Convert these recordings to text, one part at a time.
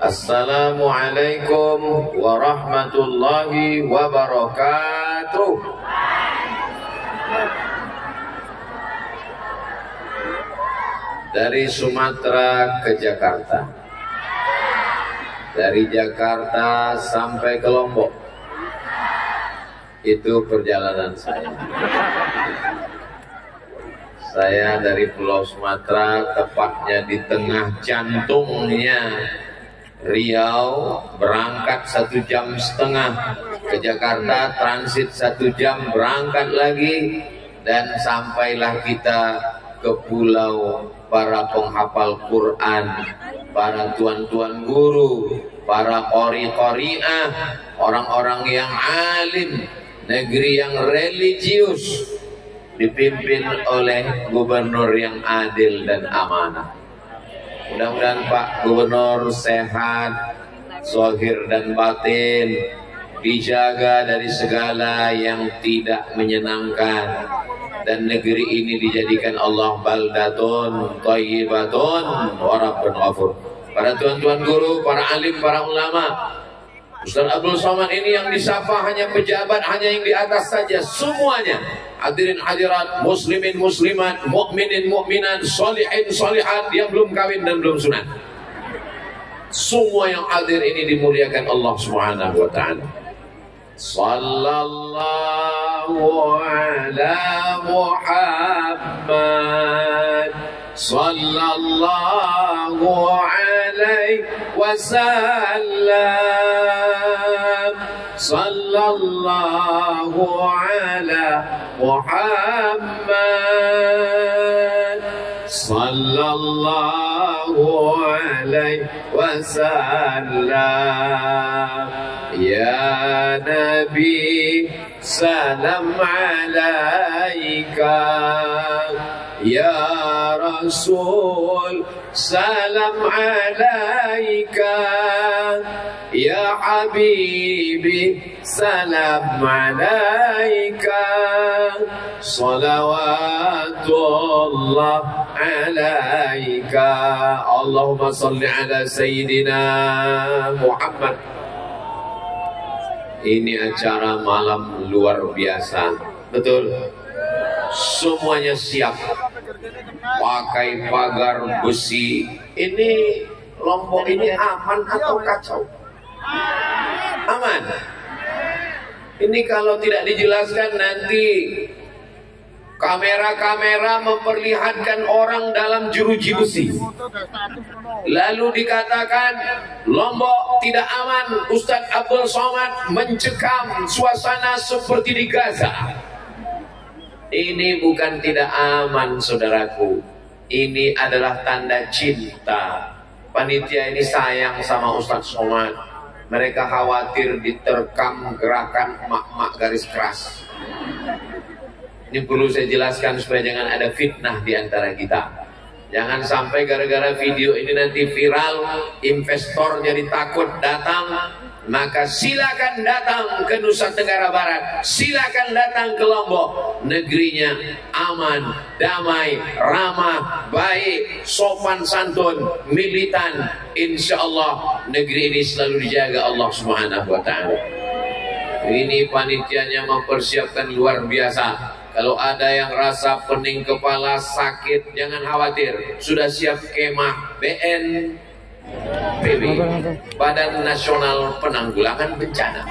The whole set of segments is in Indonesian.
Assalamualaikum warahmatullahi wabarakatuh. Dari Sumatera ke Jakarta, dari Jakarta sampai ke Lombok, itu perjalanan saya. Saya dari Pulau Sumatera, tepatnya di tengah jantungnya Riau, berangkat 1,5 jam ke Jakarta, transit 1 jam, berangkat lagi, dan sampailah kita ke pulau para penghafal Quran, para tuan-tuan guru, para qori-qori'ah, orang-orang yang alim, negeri yang religius, dipimpin oleh gubernur yang adil dan amanah. Mudah-mudahan Pak Gubernur sehat, zahir dan batin, dijaga dari segala yang tidak menyenangkan, dan negeri ini dijadikan Allah baldatun thayyibatun wa rabbun ghafur. Para tuan-tuan guru, para alim, para ulama, Ustaz Abdul Somad ini yang disapa hanya pejabat, hanya yang di atas saja, semuanya. Hadirin hadirat, muslimin muslimat, mukminin mukminat, sholihin sholihat, yang belum kawin dan belum sunat, semua yang hadir ini dimuliakan Allah Subhanahu wa ta'ala. Sallallahu ala Muhammad, sallallahu alaihi wasallam, sallallahu ala Muhammad, sallallahu alaihi wasallam. Ya Nabi, salam alaika. Ya Rasul, salam alaika. Ya Habibi, salam alaika. Salawatullah alaika. Allahumma salli ala Sayyidina Muhammad. Ini acara malam luar biasa, betul? Semuanya siap, pakai pagar besi. Ini Lombok ini aman atau kacau? Aman. Ini kalau tidak dijelaskan nanti kamera-kamera memperlihatkan orang dalam jeruji besi, lalu dikatakan Lombok tidak aman. Ustaz Abdul Somad mencekam suasana seperti di Gaza. Ini bukan tidak aman, saudaraku. Ini adalah tanda cinta. Panitia ini sayang sama Ustaz Somad. Mereka khawatir diterkam gerakan mak-mak garis keras. Ini perlu saya jelaskan supaya jangan ada fitnah di antara kita. Jangan sampai gara-gara video ini nanti viral, investor jadi takut datang. Maka silakan datang ke Nusa Tenggara Barat, silakan datang ke Lombok. Negerinya aman, damai, ramah, baik, sopan santun, militan. Insya Allah negeri ini selalu dijaga Allah Subhanahu wa ta'ala. Ini panitianya mempersiapkan luar biasa. Kalau ada yang rasa pening kepala, sakit, jangan khawatir. Sudah siap kemah BNPB, Badan Nasional Penanggulangan Bencana.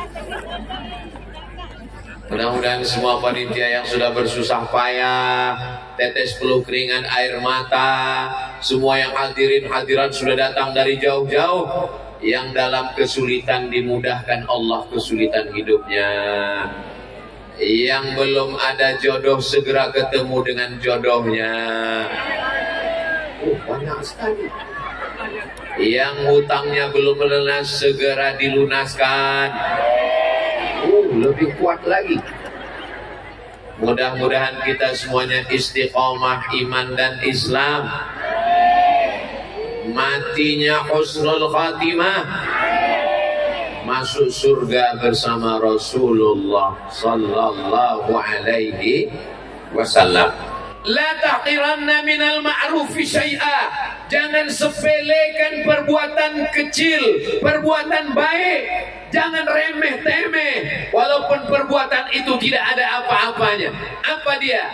Mudah-mudahan semua panitia yang sudah bersusah payah, tetes peluh keringat air mata, semua yang hadirin hadirat sudah datang dari jauh-jauh, yang dalam kesulitan dimudahkan Allah kesulitan hidupnya. Yang belum ada jodoh segera ketemu dengan jodohnya. Banyak sekali. Yang hutangnya belum lunas segera dilunaskan. Lebih kuat lagi. Mudah-mudahan kita semuanya istiqomah iman dan Islam. Matinya husnul khatimah, masuk surga bersama Rasulullah sallallahu alaihi wasallam. La tahqiranna minal ma'rufi syai'a. Jangan sepelekan perbuatan kecil, perbuatan baik. Jangan remeh-temeh walaupun perbuatan itu tidak ada apa-apanya. Apa dia?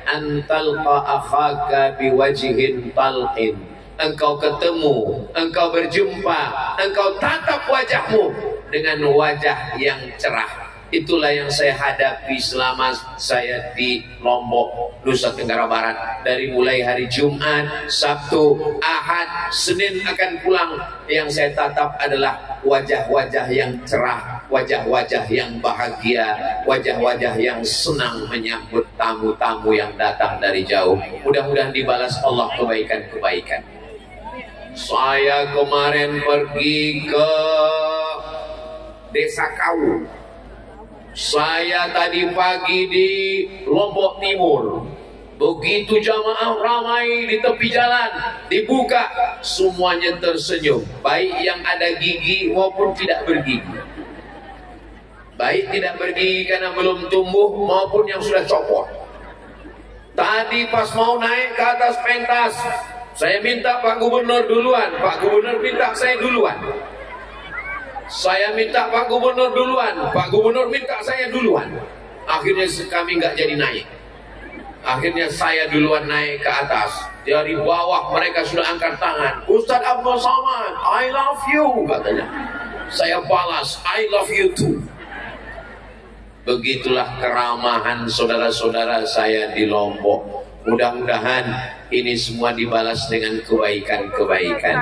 Antalqa akhaka biwajhin talqin. Engkau ketemu, engkau berjumpa, engkau tatap wajahmu dengan wajah yang cerah. Itulah yang saya hadapi selama saya di Lombok, Nusa Tenggara Barat. Dari mulai hari Jumat, Sabtu, Ahad, Senin akan pulang. Yang saya tatap adalah wajah-wajah yang cerah, wajah-wajah yang bahagia, wajah-wajah yang senang menyambut tamu-tamu yang datang dari jauh. Mudah-mudahan dibalas Allah kebaikan-kebaikan. Saya kemarin pergi ke Desa Kau. Saya tadi pagi di Lombok Timur. Begitu jamaah ramai di tepi jalan, dibuka, semuanya tersenyum, baik yang ada gigi maupun tidak bergigi. Baik tidak bergigi karena belum tumbuh maupun yang sudah copot. Tadi pas mau naik ke atas pentas, saya minta Pak Gubernur duluan. Pak Gubernur minta saya duluan. Saya minta Pak Gubernur duluan. Pak Gubernur minta saya duluan. Akhirnya kami nggak jadi naik. Akhirnya saya duluan naik ke atas. Dari bawah mereka sudah angkat tangan. Ustadz Abdul Somad, I love you, katanya. Saya balas, I love you too. Begitulah keramahan saudara-saudara saya di Lombok. Mudah-mudahan ini semua dibalas dengan kebaikan-kebaikan.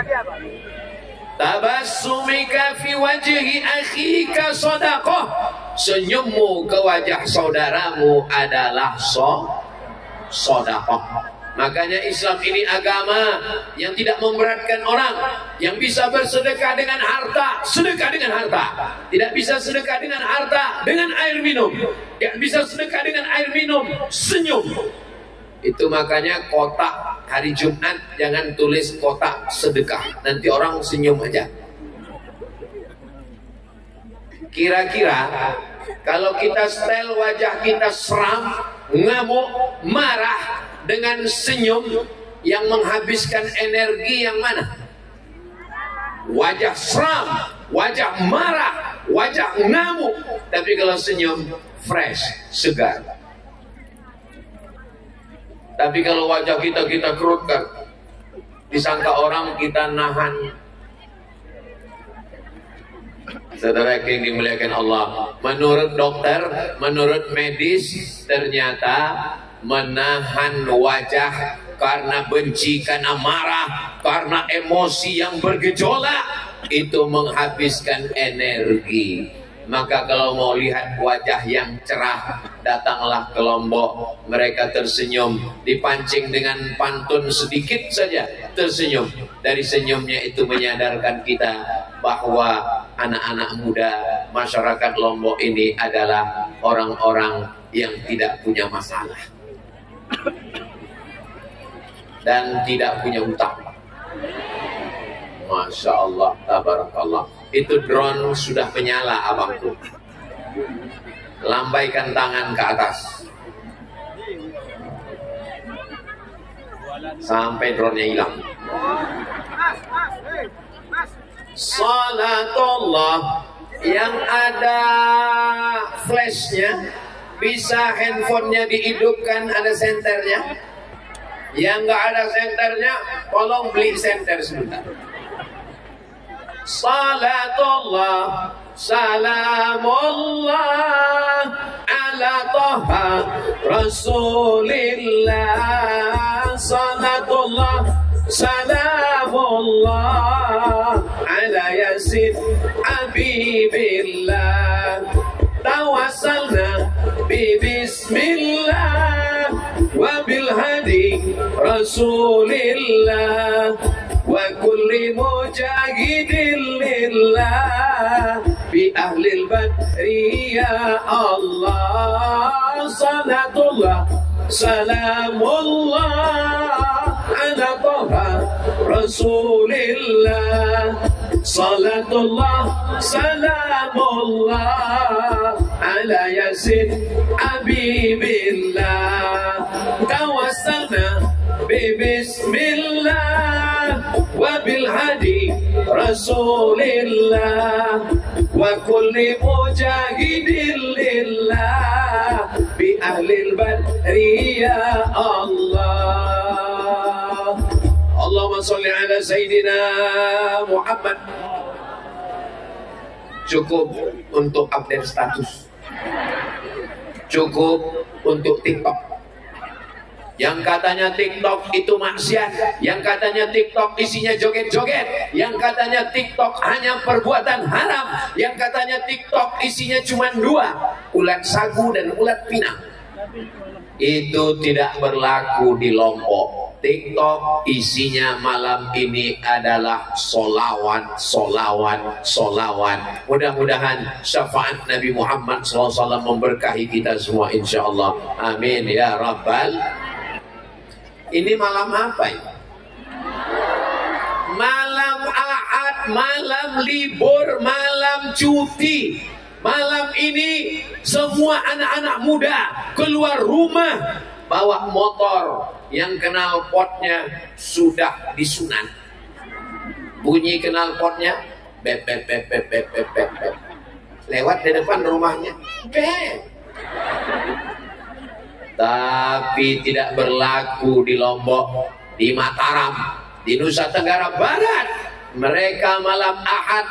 Tabassumika fi wajhi akhika shadaqah. Senyummu ke wajah saudaramu adalah sedekah. Makanya Islam ini agama yang tidak memberatkan orang, yang bisa bersedekah dengan harta, sedekah dengan harta. Tidak bisa sedekah dengan harta dengan air minum. Tidak bisa sedekah dengan air minum, senyum. Itu makanya kotak hari Jumat jangan tulis kotak sedekah, nanti orang senyum aja. Kira-kira kalau kita setel wajah kita seram, ngamuk, marah dengan senyum yang menghabiskan energi yang mana? Wajah seram, wajah marah, wajah ngamuk. Tapi kalau senyum fresh, segar. Tapi kalau wajah kita kerutkan, disangka orang kita nahan. Saudara yang dimuliakan Allah, menurut dokter, menurut medis, ternyata menahan wajah karena benci, karena marah, karena emosi yang bergejolak, itu menghabiskan energi. Maka kalau mau lihat wajah yang cerah, datanglah ke Lombok. Mereka tersenyum, dipancing dengan pantun sedikit saja, tersenyum. Dari senyumnya itu menyadarkan kita bahwa anak-anak muda masyarakat Lombok ini adalah orang-orang yang tidak punya masalah dan tidak punya utang. Masya Allah, tabarakallah. Itu drone sudah menyala, abangku. Lambaikan tangan ke atas sampai drone-nya hilang. Salatullah yang ada flashnya, bisa handphonenya dihidupkan, ada senternya. Yang nggak ada senternya, tolong beli senter sebentar. Salatullah, salamullah ala Taha Rasulillah. Salatullah, salamullah ala Yasin Habibillah. Tawassalna bismillah wa bil hadi Rasulillah wa kulli mujahidin lillah bi ahlil badri ya Allah. Salatullah, salamullah ala Taha Rasulillah. Salatullah, salamullah على ياسين حبيب الله توسلنا ببسم الله وبالهدي رسول الله وكل مجاهد لله بأهل البدر يا الله اللهم صل على سيدنا Muhammad. Cukup untuk update status, cukup untuk TikTok. Yang katanya TikTok itu maksiat, yang katanya TikTok isinya joget-joget, yang katanya TikTok hanya perbuatan haram, yang katanya TikTok isinya cuma dua, ulat sagu dan ulat pinang. Itu tidak berlaku di Lombok. TikTok isinya malam ini adalah solawat, solawat, solawat. Mudah-mudahan syafaat Nabi Muhammad SAW memberkahi kita semua insya-Allah. Amin ya Rabbal. Ini malam apa ini? Malam Ahad, malam libur, malam cuti. Malam ini semua anak-anak muda keluar rumah bawa motor yang knalpotnya sudah disunan. Bunyi knalpotnya bep bep bep bep bep bep bep bep. Lewat di depan rumahnya bep. Tapi tidak berlaku di Lombok, di Mataram, di Nusa Tenggara Barat. Mereka malam Ahad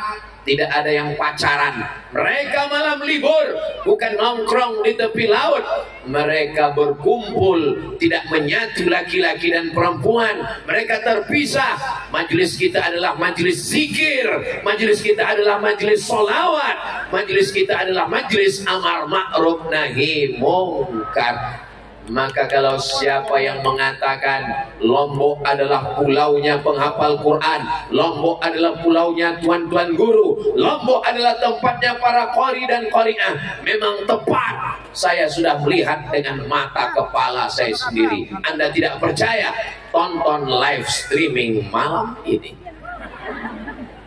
tidak ada yang pacaran. Mereka malam libur bukan nongkrong di tepi laut. Mereka berkumpul, tidak menyatu laki-laki dan perempuan. Mereka terpisah. Majelis kita adalah majelis zikir, majelis kita adalah majelis solawat, majelis kita adalah majelis amar ma'ruf nahi mungkar. Maka kalau siapa yang mengatakan Lombok adalah pulaunya penghafal Quran, Lombok adalah pulaunya tuan-tuan guru, Lombok adalah tempatnya para qori dan qori'ah, memang tepat. Saya sudah melihat dengan mata kepala saya sendiri. Anda tidak percaya? Tonton live streaming malam ini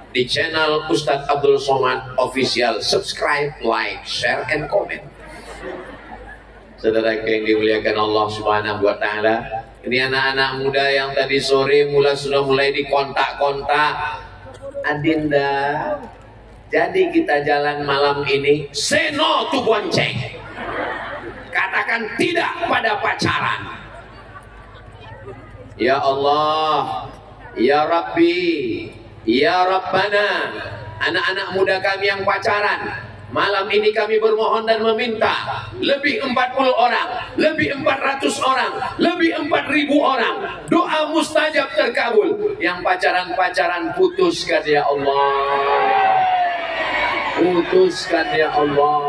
di channel Ustadz Abdul Somad Official. Subscribe, like, share, and comment. Saudara yang dimuliakan Allah Subhanahu wa Ta'ala, ini anak-anak muda yang tadi sore sudah mulai dikontak-kontak. Adinda, jadi kita jalan malam ini, say no to bonceng. Katakan tidak pada pacaran. Ya Allah, Ya Rabbi, Ya Rabbana, anak-anak muda kami yang pacaran, malam ini kami bermohon dan meminta lebih 40 orang, lebih 400 orang, lebih 4.000 orang. Doa mustajab terkabul. Yang pacaran-pacaran putuskan ya Allah. Putuskan ya Allah.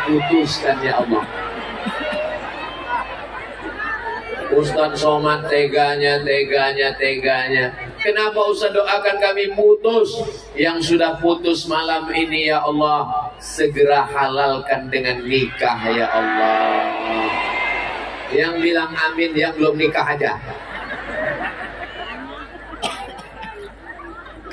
Putuskan ya Allah. Ustaz Somad teganya. Kenapa Ustaz doakan kami putus? Yang sudah putus malam ini ya Allah, segera halalkan dengan nikah ya Allah. Yang bilang amin yang belum nikah aja.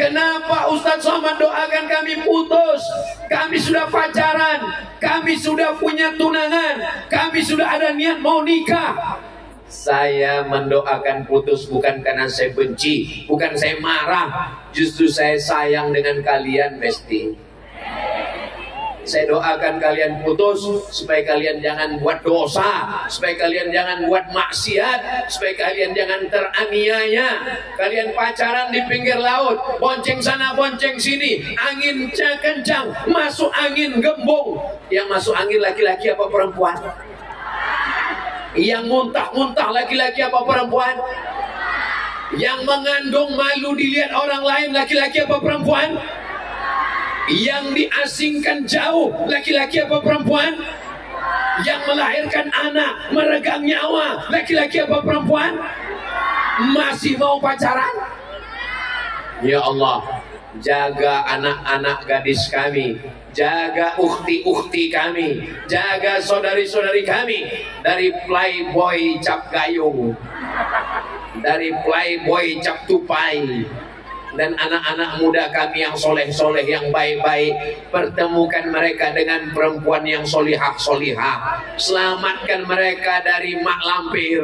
Kenapa Ustaz Somad doakan kami putus? Kami sudah pacaran, kami sudah punya tunangan, kami sudah ada niat mau nikah. Saya mendoakan putus bukan karena saya benci, bukan saya marah, justru saya sayang dengan kalian, Besti. Saya doakan kalian putus supaya kalian jangan buat dosa, supaya kalian jangan buat maksiat, supaya kalian jangan teraniaya. Kalian pacaran di pinggir laut, bonceng sana bonceng sini, angin kencang, masuk angin gembung. Yang masuk angin laki-laki apa perempuan? Yang muntah-muntah laki-laki apa perempuan? Yang mengandung malu dilihat orang lain laki-laki apa perempuan? Yang diasingkan jauh laki-laki apa perempuan? Yang melahirkan anak meregang nyawa laki-laki apa perempuan? Masih mau pacaran? Ya Allah, jaga anak-anak gadis kami, jaga ukhti-ukhti kami, jaga saudari-saudari kami dari playboy cap gayung, dari playboy cap tupai, dan anak-anak muda kami yang soleh-soleh, yang baik-baik, pertemukan mereka dengan perempuan yang solihah-solihah. Selamatkan mereka dari mak lampir,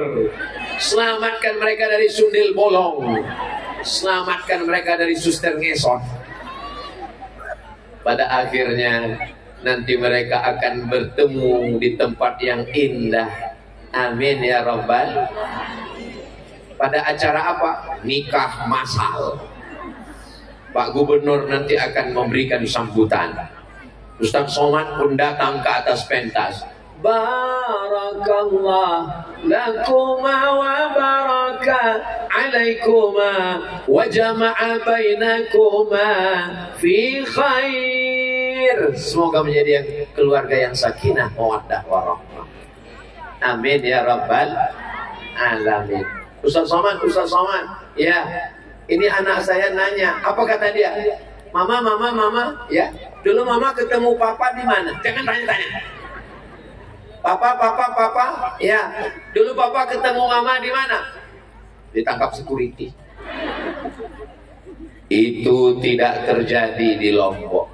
selamatkan mereka dari sundel bolong, selamatkan mereka dari suster ngesot. Pada akhirnya nanti mereka akan bertemu di tempat yang indah. Amin ya Rabbal. Pada acara apa? Nikah massal. Pak Gubernur nanti akan memberikan sambutan. Ustaz Somad pun datang ke atas pentas. Barakallah lakuma wa baraka alaikuma wa jama'a bainakuma fi khair. Semoga menjadi keluarga yang sakinah, mawaddah, warahmah. Amin ya Rabbal alamin. Ustaz Somad, ya, ini anak saya nanya, apa kata dia? Mama, ya, dulu mama ketemu papa di mana? Jangan tanya-tanya. Papa, ya, dulu papa ketemu mama di mana? Ditangkap security. Itu tidak terjadi di Lombok.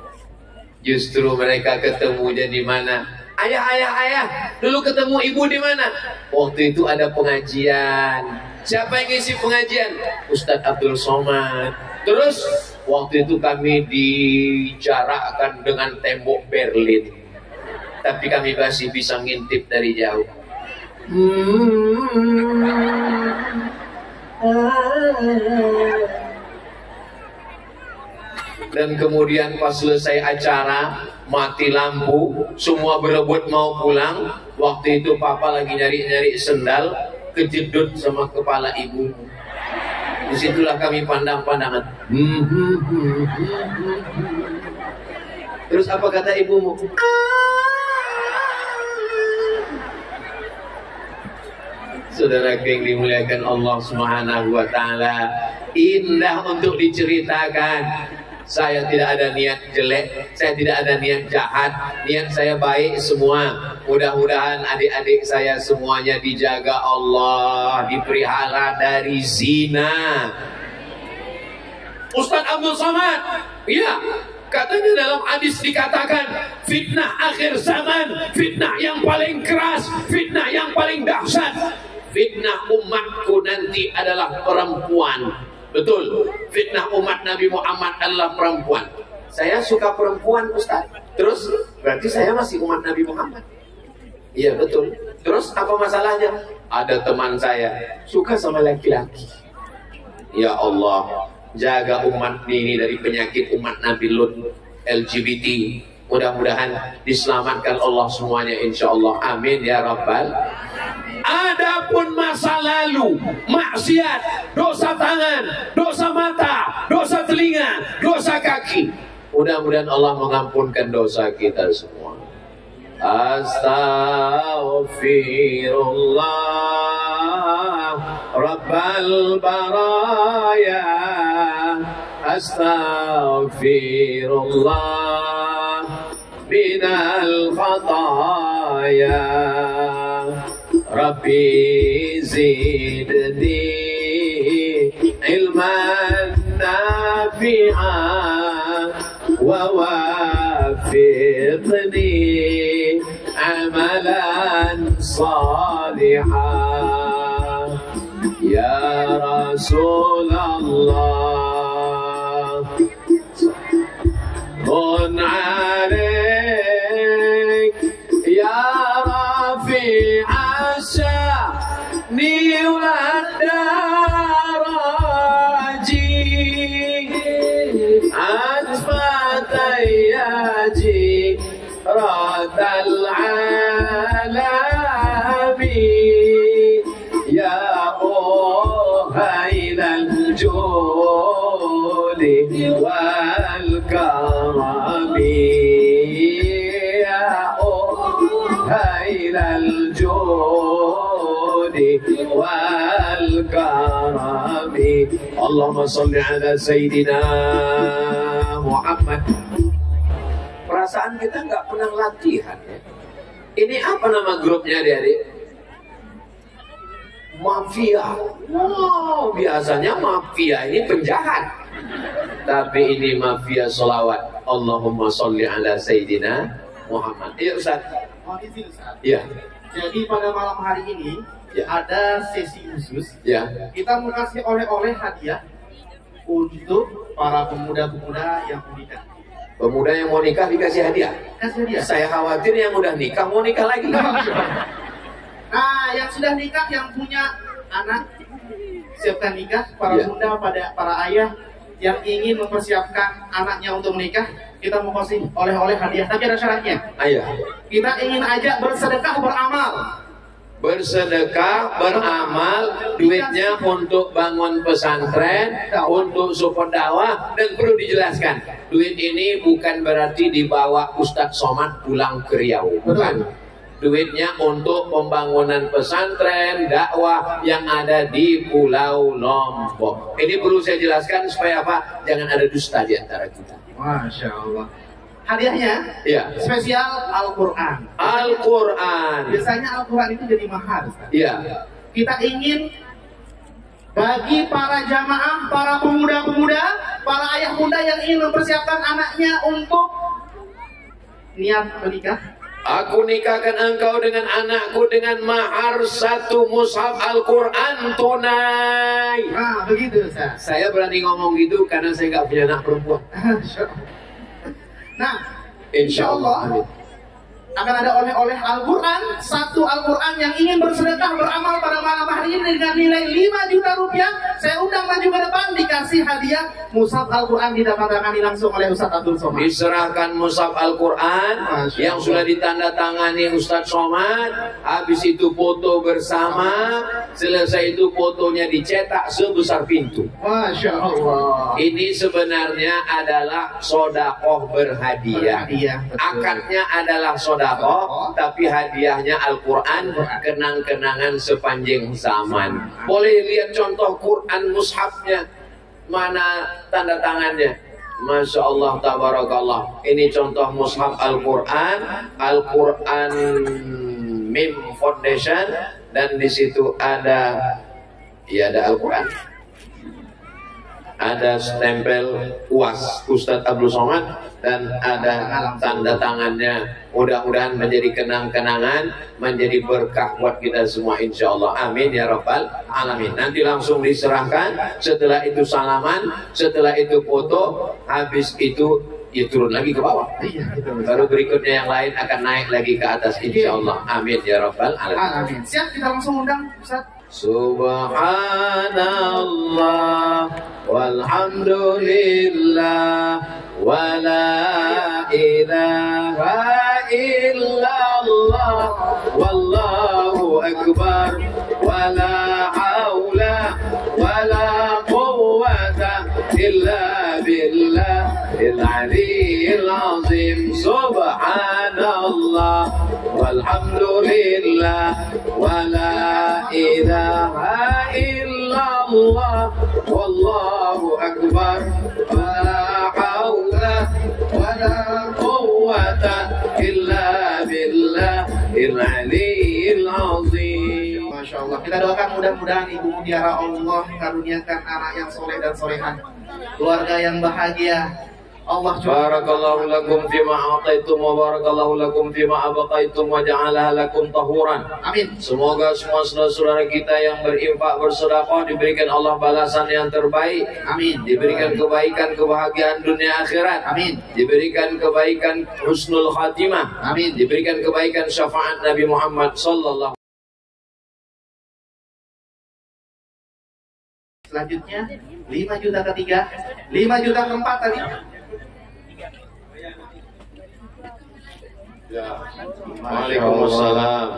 Justru mereka ketemunya di mana? Ayah, dulu ketemu ibu di mana? Waktu itu ada pengajian. Siapa yang ngisi pengajian? Ustadz Abdul Somad. Terus waktu itu kami dijarakkan dengan tembok Berlin, tapi kami masih bisa ngintip dari jauh. Dan kemudian pas selesai acara, mati lampu, semua berebut mau pulang. Waktu itu papa lagi nyari-nyari sendal, kejedut sama kepala ibu. Disitulah kami pandang-pandangan. Terus apa kata ibumu? Saudara yang dimuliakan Allah Subhanahu wa taala, indah untuk diceritakan. Saya tidak ada niat jelek, saya tidak ada niat jahat, niat saya baik semua. Mudah-mudahan adik-adik saya semuanya dijaga Allah, dipelihara dari zina. Ustaz Abdul Somad, ya, katanya dalam hadis dikatakan fitnah akhir zaman, fitnah yang paling keras, fitnah yang paling dahsyat, fitnah umatku nanti adalah perempuan. Betul, fitnah umat Nabi Muhammad adalah perempuan. Saya suka perempuan, Ustaz. Terus berarti saya masih umat Nabi Muhammad. Iya betul. Terus apa masalahnya? Ada teman saya suka sama laki-laki. Ya Allah, jaga umat ini dari penyakit umat Nabi Lut, LGBT. Mudah-mudahan diselamatkan Allah semuanya, insya Allah. Amin ya Rabbal. Adapun masa lalu, maksiat, dosa tangan, dosa mata, dosa telinga, dosa kaki, mudah-mudahan Allah mengampunkan dosa kita semua. Astaghfirullah Rabbal baraya, astaghfirullah minal khataya, Rabbi zidni ilman nafi'an wa wafiqni amalan salihan ya Rasulullah. Kun alaik ya Rafi'an ni wadaraji atfatayaji radal alami ya uhailal juli wal karami ya uhailal juli wal karami. Allahumma salli ala Sayyidina Muhammad. Perasaan kita nggak pernah latihan ya. Ini apa nama grupnya adik-adik? Mafia. Wow, biasanya mafia ini penjahat. Tapi ini mafia sholawat. Allahumma sholli ala Sayyidina Muhammad. Iya Ustaz. Oh, izin Ustaz. Iya. Jadi pada malam hari ini Ya. ada sesi khusus. Ya. Kita mau kasih oleh-oleh hadiah untuk para pemuda-pemuda yang mau nikah. Pemuda yang mau nikah dikasih hadiah. Kasih hadiah. Saya khawatir yang udah nikah mau nikah lagi. Nah, yang sudah nikah, yang punya anak, siapkan nikah. Para Ya. bunda, para ayah yang ingin mempersiapkan anaknya untuk menikah, kita mau kasih oleh-oleh hadiah. Tapi ada syaratnya. Ayah. Kita ingin ajak bersedekah, beramal. Bersedekah, beramal, duitnya untuk bangun pesantren, untuk support dakwah, dan perlu dijelaskan, duit ini bukan berarti dibawa Ustadz Somad pulang ke Riau, bukan. Duitnya untuk pembangunan pesantren, dakwah yang ada di Pulau Lombok. Ini perlu saya jelaskan supaya apa? Jangan ada dusta di antara kita. Masya Allah. Hadiahnya Ya. spesial Al-Quran. Al-Quran. Biasanya Al-Quran itu jadi mahal, Ustaz. Ya. Kita ingin bagi para jamaah, para pemuda-pemuda, para ayah bunda yang ingin mempersiapkan anaknya untuk niat menikah. Aku nikahkan engkau dengan anakku dengan mahar 1 mushaf Al-Quran tunai. Nah, begitu, Ustaz. Saya berani ngomong gitu karena saya nggak punya anak perempuan. Nah, Insya Allah. Amin. akan ada oleh-oleh Al-Quran, 1 Al-Quran yang ingin bersedekah, beramal pada malam hari ini dengan nilai 5 juta rupiah. Saya undang maju ke depan, dikasih hadiah mushaf Al-Quran ditandatangani langsung oleh Ustadz Abdul Somad. Diserahkan mushaf Al-Quran yang sudah ditandatangani Ustadz Somad. Habis itu foto bersama. Selesai itu fotonya dicetak sebesar pintu. Masya Allah. Ini sebenarnya adalah sodakoh berhadiah. Akadnya adalah sodakoh, tapi hadiahnya Al-Quran, kenang-kenangan sepanjang zaman. Boleh lihat contoh Quran mushafnya, mana tanda tangannya. Masya Allah, tabarakallah. Ini contoh mushaf Al-Quran, Al-Quran Mim Foundation, dan di situ ada, ya ada Al-Quran. Ada stempel UAS Ustadz Abdul Somad dan ada tanda tangannya. Mudah-mudahan menjadi kenang-kenangan, menjadi berkah buat kita semua insya Allah. Amin ya rabbal alamin. Nanti langsung diserahkan, setelah itu salaman, setelah itu foto, habis itu ya turun lagi ke bawah. Baru berikutnya yang lain akan naik lagi ke atas insya Allah. Amin ya rabbal alamin. Siap, kita langsung undang Ustaz. Subhanallah walhamdulillah wa la ilaha illallah wallahu akbar wa la haula wa la quwwata illa billahil aliyyil azim. Subhanallah walhamdulillah wa la ilaha illallah wallahu akbar wa la haula wa la quwwata illa billahil aliyyil azim. Masya Allah. Kita doakan mudah-mudahan Ibu Mutiara Allah karuniakan anak yang soleh dan solehan, keluarga yang bahagia. Allah Barakallahu lakum fima a'taitum wa barakallahu lakum fima abaqaitum wa ja'alaha lakum tahuran. Amin. Semoga semua saudara-saudara kita yang berinfak bersedekah diberikan Allah balasan yang terbaik. Amin. Diberikan kebaikan, kebahagiaan dunia akhirat. Amin. Diberikan kebaikan husnul khatimah. Amin. Diberikan kebaikan syafaat Nabi Muhammad sallallahu. Selanjutnya 5 juta ketiga, 5 juta keempat tadi. Waalaikumsalam.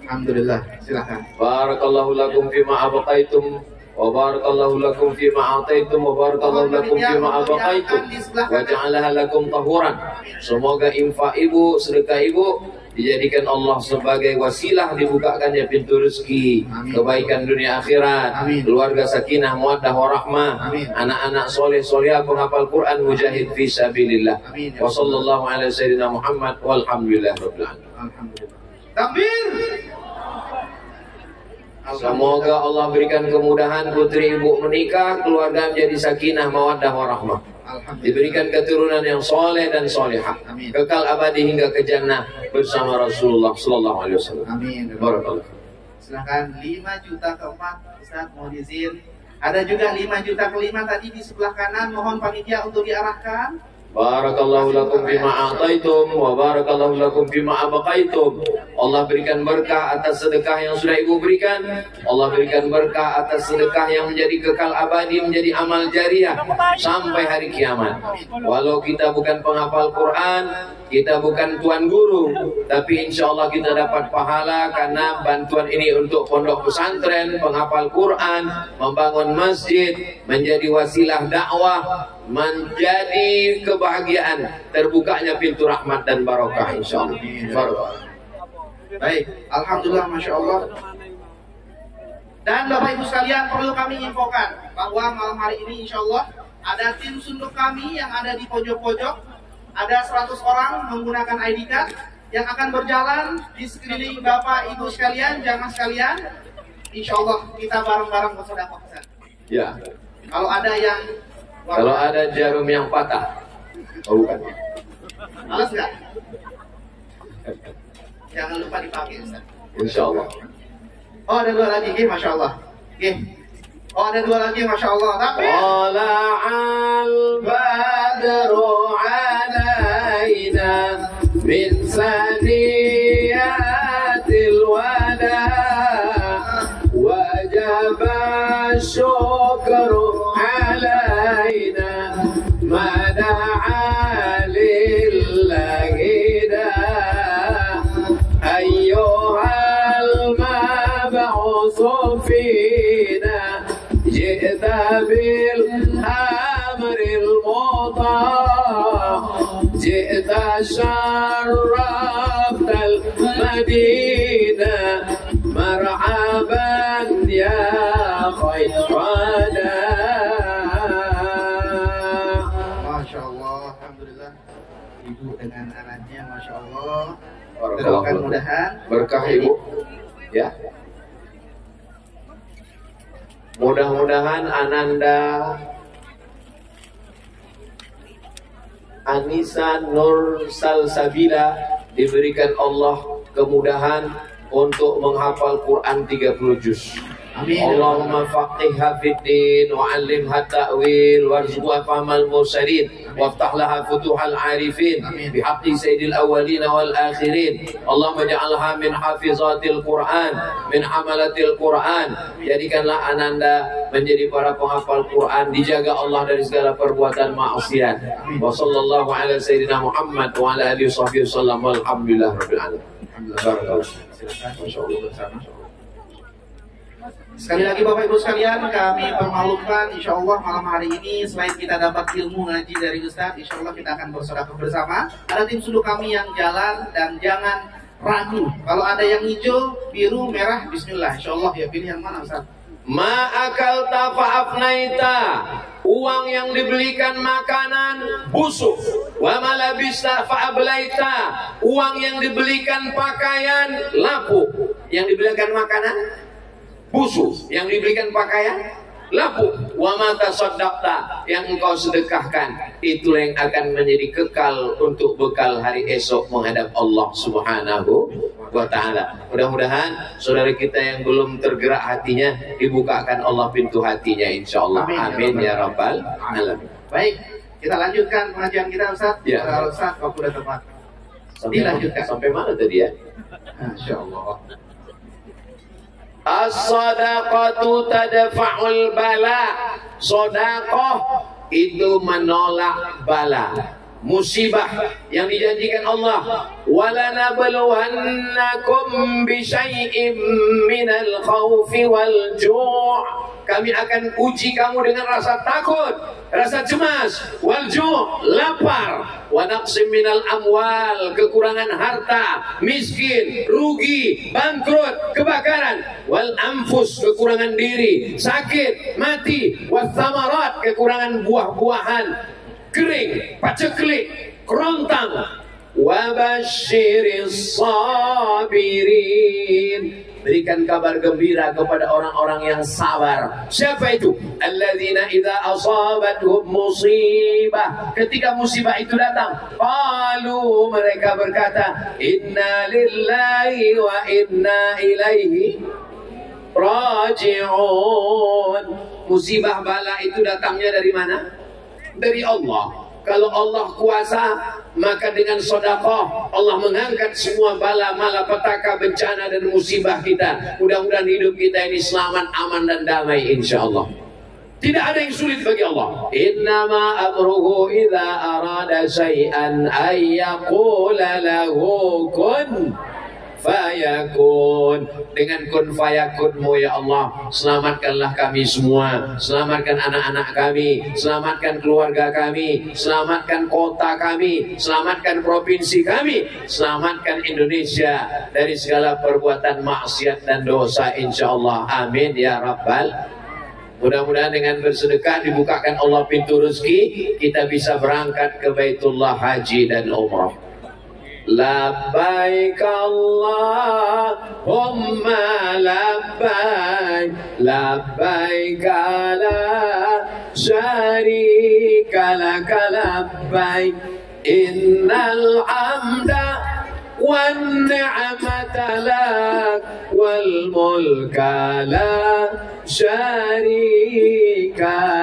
Alhamdulillah, silakan. Barakallahu lakum fima abaqaitum wa barakallahu lakum fima ataitum wa barakallahu lakum fima abaqaitum wa ja'alaha lakum tahuran. Semoga infak ibu, sedekah ibu dijadikan Allah sebagai wasilah dibukakannya pintu rezeki, kebaikan dunia akhirat, keluarga sakinah, mawaddah warahmah, anak-anak soleh solehah penghafal Quran, mujahid fi sabilillah. Wa sallallahu ala sayyidina Muhammad walhamdulillah rabbil alamin. Alhamdulillah. Takbir. Semoga Allah berikan kemudahan putri ibu menikah, keluarga menjadi sakinah, mawaddah, warahmah. Diberikan keturunan yang soleh dan solehah, kekal abadi hingga ke jannah bersama Rasulullah Sallallahu Alaihi Wasallam. Amin. Barakallah. Silakan 5 juta keempat, Ustaz mau izin. Ada juga 5 juta kelima tadi di sebelah kanan, mohon panitia untuk diarahkan. Barakallahu lakum bima a'taitum wa barakallahu lakum bima abaqaitum. Allah berikan berkah atas sedekah yang sudah ibu berikan. Allah berikan berkah atas sedekah yang menjadi kekal abadi, menjadi amal jariah sampai hari kiamat. Walau kita bukan penghafal Quran, kita bukan tuan guru, tapi insya Allah kita dapat pahala karena bantuan ini untuk pondok pesantren, penghafal Quran, membangun masjid, menjadi wasilah dakwah, menjadi kebahagiaan, terbukanya pintu rahmat dan barokah insya Allah. Baik, alhamdulillah, masya Allah. Dan Bapak Ibu sekalian, perlu kami infokan bahwa malam hari ini insya Allah ada tim sunduk kami yang ada di pojok-pojok. Ada 100 orang menggunakan ID card yang akan berjalan di sekeliling Bapak Ibu sekalian, jamaah sekalian. Insya Allah kita bareng-bareng bersedekah. Ya. Kalau ada jarum yang patah, oh bukan. Males nggak? Jangan lupa dipakai, Ustaz. Insya Allah. Oh, ada 2 lagi, masya Allah. Oh, ada 2 lagi, masya Allah. Tapi Tala'al badru alaina min saniyatil wada wajaba syukru alaina mada'a lillahi da ayyuhal mab'usu fina ji'ta bil amril muta' ji'ta syarraftal madinah marhaban ya khairana. Masya Allah, alhamdulillah. Ibu dengan anaknya, masya Allah. Mudah-mudahan berkah ibu, ya. Mudah-mudahan Ananda Anissa Nur Salsabila diberikan Allah kemudahan untuk menghafal Quran 30 juz. Amin. Allahumma faqihha fid din wa 'allimha ta'wil warzuqha fahmal mursalin waftah laha futuhal arifin bihaqqi sayyidil awwalin wal akhirin. Allahumma ja'alha min hafizatil Quran, min hamalatil Quran. Jadikanlah Ananda menjadi para penghafal Quran, dijaga Allah dari segala perbuatan maksiat. Wa sallallahu ala sayyidina Muhammad wa ala alihi wasallam walhamdulillah rabbil alamin. Alhamdulillah. Masyaallah bersama. Sekali lagi Bapak Ibu sekalian, kami permalukan insya Allah malam hari ini selain kita dapat ilmu ngaji dari Ustaz, insya Allah kita akan bersedekah bersama. Ada tim sunduk kami yang jalan dan jangan ragu. Kalau ada yang hijau, biru, merah, bismillah. Insya Allah ya, pilih yang mana Ustaz? Ma'akal tafa'afnaita, uang yang dibelikan makanan busuk. Wa malabista fa'ablaita, uang yang dibelikan pakaian lapuk. Yang dibelikan makanan busuk, yang diberikan pakaian lapuk. Wa ma tasaddaqta, yang engkau sedekahkan, itulah yang akan menjadi kekal untuk bekal hari esok menghadap Allah Subhanahu wa ta'ala. Mudah-mudahan saudara kita yang belum tergerak hatinya dibukakan Allah pintu hatinya insyaallah. Amin ya rabbal alamin. Baik, kita lanjutkan pengajian kita Ustaz. Ya. Ustaz, waktu udah tepat. Dilanjutkan sampai mana tadi ya? Insyaallah. As-sadaqatu tadfa'ul bala. Sedekah itu menolak bala, musibah yang dijanjikan Allah. Walanabluwannakum bisyai'im minal khaufi wal ju'. Kami akan uji kamu dengan rasa takut, rasa cemas, wal ju', lapar, wa naqsim minal amwal, kekurangan harta, miskin, rugi, bangkrut, kebakaran, wal anfus, kekurangan diri, sakit, mati, was samarat, kekurangan buah-buahan, kering, paceklik, kerontang, wa basyiris sabirin. Berikan kabar gembira kepada orang-orang yang sabar. Siapa itu? Alladzina idza asabatuhum musibah. Ketika musibah itu datang, qalu, mereka berkata, inna lillahi wa inna ilaihi raji'un. Musibah bala itu datangnya dari mana? Dari Allah. Kalau Allah kuasa, maka dengan sedekah Allah mengangkat semua bala malapetaka, bencana dan musibah kita. Mudah-mudahan hidup kita ini selamat, aman dan damai insyaallah. Tidak ada yang sulit bagi Allah. Innama amruhu idza arada syai'an ay yaqula lahu kun fayakun. Dengan kun fayakun-Mu ya Allah, selamatkanlah kami semua, selamatkan anak-anak kami, selamatkan keluarga kami, selamatkan kota kami, selamatkan provinsi kami, selamatkan Indonesia dari segala perbuatan maksiat dan dosa insyaallah. Amin ya rabbal. Mudah-mudahan dengan bersedekah dibukakan Allah pintu rezeki, kita bisa berangkat ke Baitullah Haji dan Umrah. Labbaik Allahumma labbaik, labbaik la syarika laka labbaik, innal hamda wan ni'mata lak wal mulka la syarika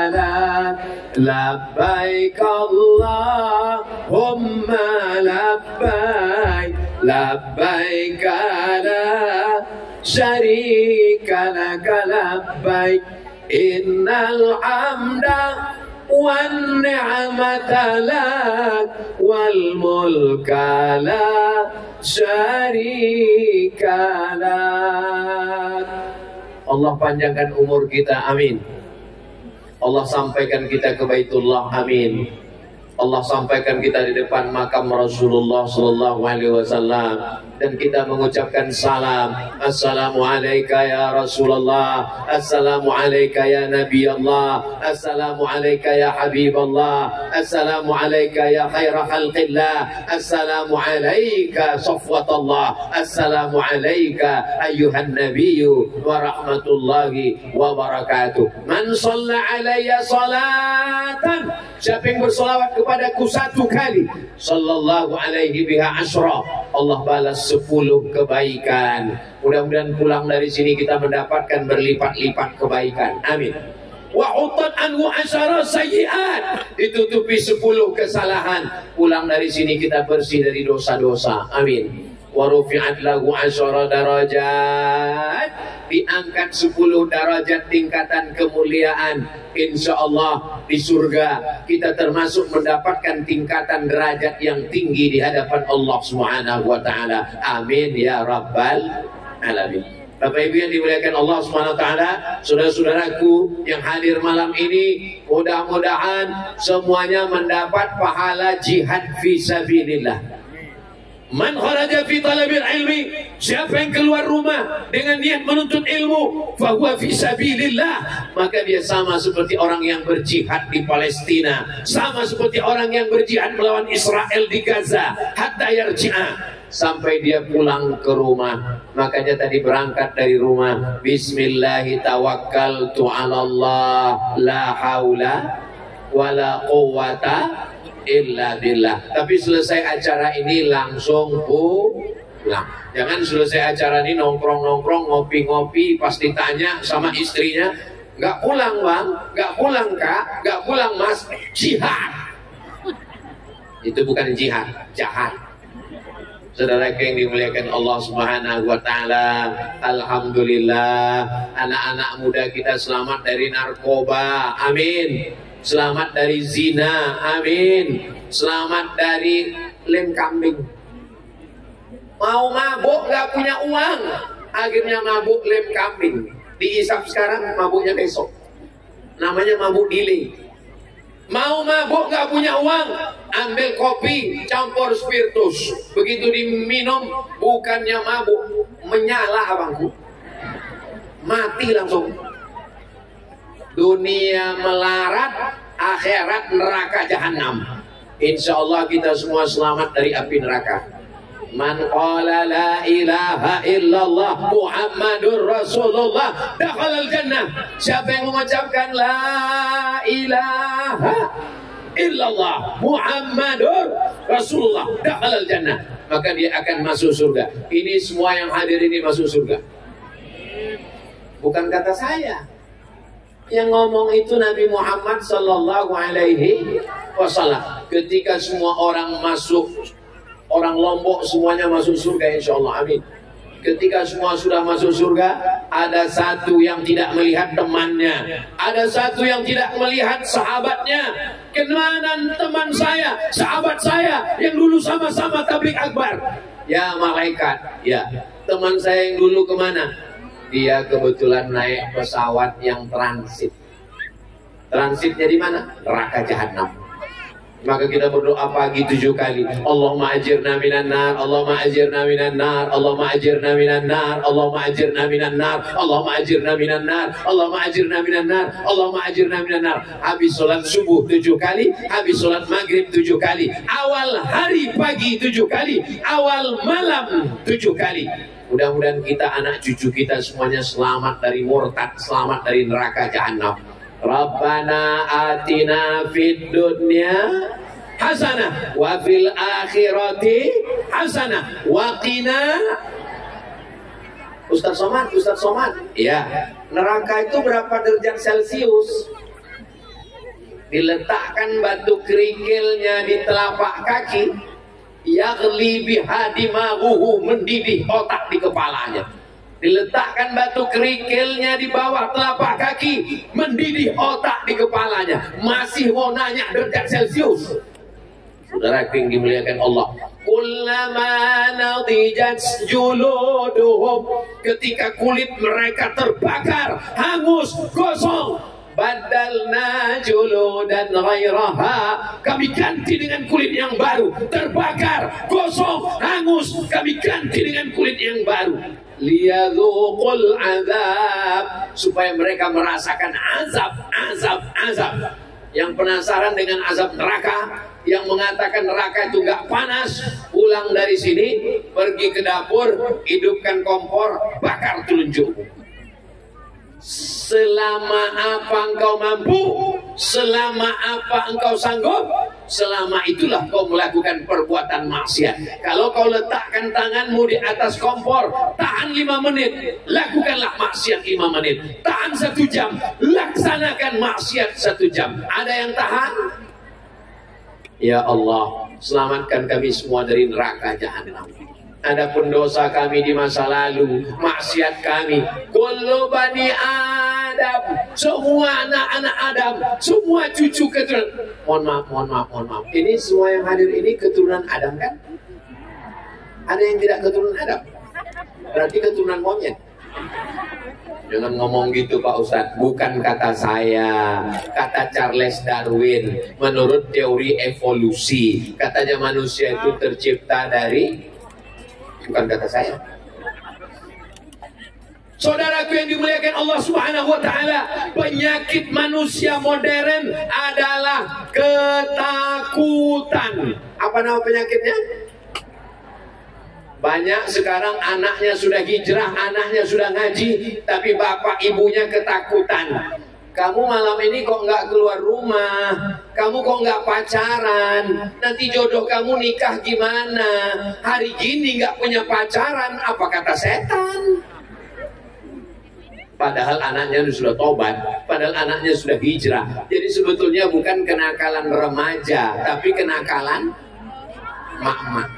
lak. Labbaik Allahumma labbaik, labbaik la syarika laka labbaik, innal hamda wan ni'mata lak wal mulka la syarika lak. Allah panjangkan umur kita, amin. Allah sampaikan kita ke Baitullah, amin. Allah sampaikan kita di depan makam Rasulullah sallallahu alaihi wasallam dan kita mengucapkan salam. Assalamu alayka ya Rasulullah, assalamu alayka ya Nabi Allah, assalamu alayka ya Habib Allah, assalamu alayka ya khaira khalqillah, assalamu alayka safwatullah, assalamu alayka ayyuhan nabiyyu wa rahmatullahi wa barakatuh. Man shalla alayya salatan, siapa yang bersolawat kepadaku satu kali, sallallahu alaihi biha asyra, Allah balas 10 kebaikan. Mudah-mudahan pulang dari sini kita mendapatkan berlipat-lipat kebaikan, amin. Wa utat anhu asyara sayyi'at, ditutupi 10 kesalahan. Pulang dari sini kita bersih dari dosa-dosa, amin. Wa rufi'at lahu asyara darajat, diangkat 10 derajat tingkatan kemuliaan. Insya Allah di surga kita termasuk mendapatkan tingkatan derajat yang tinggi di hadapan Allah Subhanahu wa taala. Amin ya rabbal alamin. Bapak Ibu yang dimuliakan Allah Subhanahu wa taala, saudara-saudaraku yang hadir malam ini, mudah-mudahan semuanya mendapat pahala jihad fi sabilillah. Man kharaja fi talabil ilmi, siapa yang keluar rumah dengan niat menuntut ilmu, fahuwa fi sabilillah, maka dia sama seperti orang yang berjihad di Palestina, sama seperti orang yang berjihad melawan Israel di Gaza, hatta yarji'a, sampai dia pulang ke rumah. Makanya tadi berangkat dari rumah, bismillahi tawakkaltu 'alallah la haula wala quwwata illa billah. Tapi selesai acara ini langsung pulang. Jangan selesai acara ini nongkrong-nongkrong, ngopi-ngopi, pas ditanya sama istrinya, nggak pulang bang, nggak pulang kak, nggak pulang mas, jihad. Itu bukan jihad, jahat. Saudara yang dimuliakan Allah Subhanahu wa taala, alhamdulillah anak-anak muda kita selamat dari narkoba, amin. Selamat dari zina, amin. Selamat dari lem kambing. Mau mabuk gak punya uang, akhirnya mabuk lem kambing. Dihisap sekarang, mabuknya besok. Namanya mabuk delay. Mau mabuk gak punya uang, ambil kopi campur spiritus. Begitu diminum, bukannya mabuk, menyala abangku, mati langsung. Dunia melarat, akhirat neraka jahanam. Insya Allah kita semua selamat dari api neraka. Man qala la ilaha illallah Muhammadur Rasulullah dakhalal jannah. Siapa yang mengucapkan la ilaha illallah Muhammadur Rasulullah dakhalal jannah, maka dia akan masuk surga. Ini semua yang hadir ini masuk surga. Bukan kata saya. Yang ngomong itu Nabi Muhammad sallallahu alaihi wasallam. Ketika semua orang masuk, orang Lombok semuanya masuk surga insyaallah, amin. Ketika semua sudah masuk surga, ada satu yang tidak melihat temannya, ada satu yang tidak melihat sahabatnya. Kemana teman saya, sahabat saya yang dulu sama-sama tabligh akbar? Ya malaikat, ya teman saya yang dulu kemana? Dia kebetulan naik pesawat yang transit. Transitnya di mana? Neraka jahanam. Maka kita berdoa pagi 7 kali. Allahumma ajirna minan nar, Allahumma ajirna minan nar, Allahumma ajirna minan nar, Allahumma ajirna minan nar, Allahumma ajirna minan nar, Allahumma ajirna minan nar, Allahumma ajirna minan nar. Habis sholat subuh 7 kali, habis sholat maghrib 7 kali, awal hari pagi 7 kali, awal malam 7 kali. Mudah-mudahan kita, anak cucu kita semuanya selamat dari murtad, selamat dari neraka jahanam. Rabbana atina fid dunya hasanah wa fil akhirati hasanah wa qina. Ustaz Somad, ya, neraka itu berapa derajat Celcius? Diletakkan batu kerikilnya di telapak kaki, yaghli biha dimaguhu, mendidih otak di kepalanya. Diletakkan batu kerikilnya di bawah telapak kaki, mendidih otak di kepalanya. Masih mau nanya derajat Celcius? Saudara yang dimuliakan Allah, kullama nadijat juluduhum, ketika kulit mereka terbakar, hangus, gosong, badalna juludan ghairaha, kami ganti dengan kulit yang baru. Terbakar, gosong, hangus, kami ganti dengan kulit yang baru. Liyadzuqul azab, supaya mereka merasakan azab. Yang penasaran dengan azab neraka, yang mengatakan neraka itu nggak panas, pulang dari sini, pergi ke dapur, hidupkan kompor, bakar telunjukmu. Selama apa engkau mampu, selama apa engkau sanggup, selama itulah kau melakukan perbuatan maksiat. Kalau kau letakkan tanganmu di atas kompor, tahan 5 menit, lakukanlah maksiat 5 menit. Tahan 1 jam, laksanakan maksiat 1 jam. Ada yang tahan? Ya Allah, selamatkan kami semua dari neraka jahanam. Adapun dosa kami di masa lalu, maksiat kami, kullu bani Adam, semua anak-anak Adam, semua cucu keturunan. Mohon maaf. Ini semua yang hadir ini keturunan Adam kan? Ada yang tidak keturunan Adam? Berarti keturunan monyet. Jangan ngomong gitu Pak Ustadz. Bukan kata saya, kata Charles Darwin. Menurut teori evolusi, katanya manusia itu tercipta dari, bukan kata saya. Saudaraku yang dimuliakan Allah Subhanahu wa taala, penyakit manusia modern adalah ketakutan. Apa nama penyakitnya? Banyak sekarang anaknya sudah hijrah, anaknya sudah ngaji, tapi bapak ibunya ketakutan. Kamu malam ini kok nggak keluar rumah? Kamu kok nggak pacaran? Nanti jodoh kamu nikah gimana? Hari gini nggak punya pacaran, apa kata setan? Padahal anaknya sudah tobat, padahal anaknya sudah hijrah. Jadi sebetulnya bukan kenakalan remaja, tapi kenakalan mak-mak.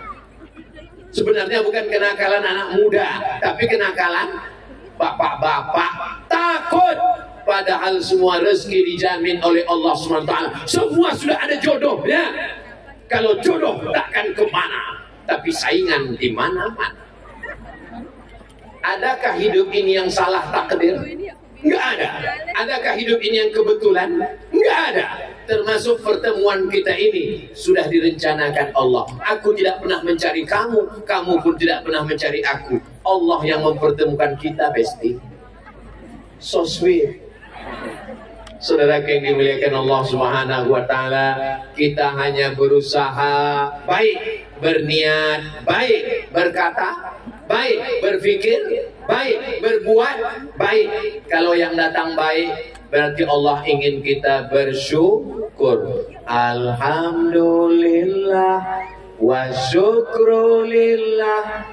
Sebenarnya bukan kenakalan anak muda, tapi kenakalan bapak-bapak. Takut. Padahal semua rezeki dijamin oleh Allah SWT. Semua sudah ada jodohnya. Kalau jodoh takkan kemana, tapi saingan di mana-mana. Adakah hidup ini yang salah takdir? Enggak ada. Adakah hidup ini yang kebetulan? Enggak ada. Termasuk pertemuan kita ini sudah direncanakan Allah. Aku tidak pernah mencari kamu, kamu pun tidak pernah mencari aku. Allah yang mempertemukan kita, Besti. So sweet. Saudara yang dimuliakan Allah Subhanahu wa taala, kita hanya berusaha baik, berniat baik, berkata baik, berpikir baik, berbuat baik. Kalau yang datang baik, berarti Allah ingin kita bersyukur. Alhamdulillah wa syukrulillah.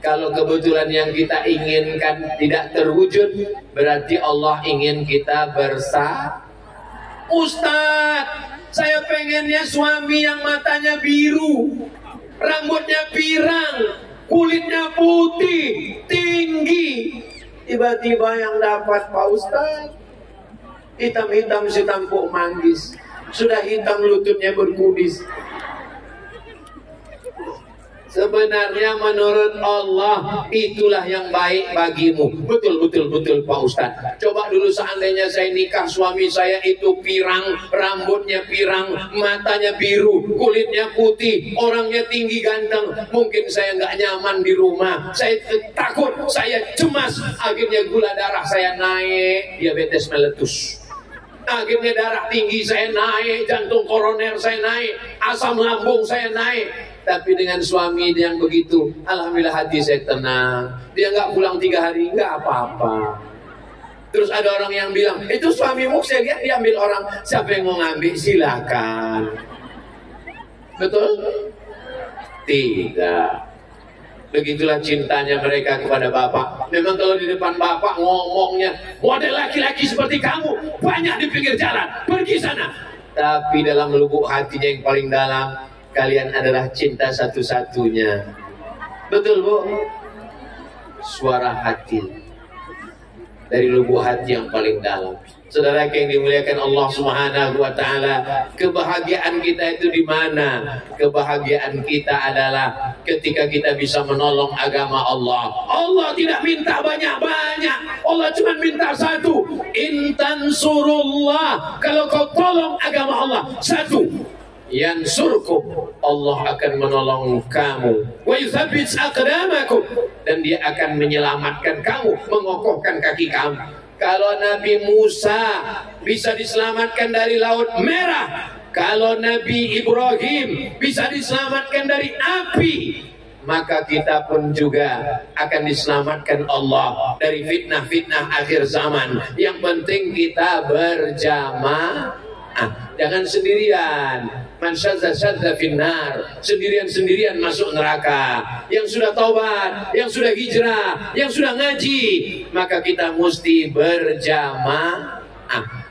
Kalau kebetulan yang kita inginkan tidak terwujud, berarti Allah ingin kita Ustadz, saya pengennya suami yang matanya biru, rambutnya pirang, kulitnya putih, tinggi. Tiba-tiba yang dapat Pak Ustadz hitam-hitam setampuk manggis, sudah hitam lututnya berkudis. Sebenarnya menurut Allah itulah yang baik bagimu. Betul Pak Ustadz. Coba dulu seandainya saya nikah, suami saya itu pirang, rambutnya pirang, matanya biru, kulitnya putih, orangnya tinggi ganteng. Mungkin saya nggak nyaman di rumah, saya takut, saya cemas. Akhirnya gula darah saya naik, diabetes meletus. Akhirnya darah tinggi saya naik, jantung koroner saya naik, asam lambung saya naik. Tapi dengan suami yang begitu, alhamdulillah hati saya tenang. Dia nggak pulang 3 hari, nggak apa-apa. Terus ada orang yang bilang, itu suamimu saya lihat diambil orang. Siapa yang mau ngambil? Silakan. Betul? Tidak. Begitulah cintanya mereka kepada bapak. Memang kalau di depan bapak ngomongnya, model laki-laki seperti kamu banyak di pinggir jalan, pergi sana. Tapi dalam lubuk hatinya yang paling dalam, kalian adalah cinta satu-satunya. Betul Bu? Suara hati dari lubuk hati yang paling dalam. Saudara yang dimuliakan Allah Subhanahu wa taala, kebahagiaan kita itu di mana? Kebahagiaan kita adalah ketika kita bisa menolong agama Allah. Allah tidak minta banyak-banyak. Allah cuma minta satu. Intan surullah. Kalau kau tolong agama Allah, satu. Yansurkum, Allah akan menolong kamu. Wa yuthabbit aqdamakum, dan dia akan menyelamatkan kamu, mengokohkan kaki kamu. Kalau Nabi Musa bisa diselamatkan dari Laut Merah, kalau Nabi Ibrahim bisa diselamatkan dari api, maka kita pun juga akan diselamatkan Allah dari fitnah-fitnah akhir zaman. Yang penting kita berjamaah, jangan sendirian. Man syadza finnar, sendirian masuk neraka. Yang sudah taubat, yang sudah hijrah, yang sudah ngaji, maka kita mesti berjamaah.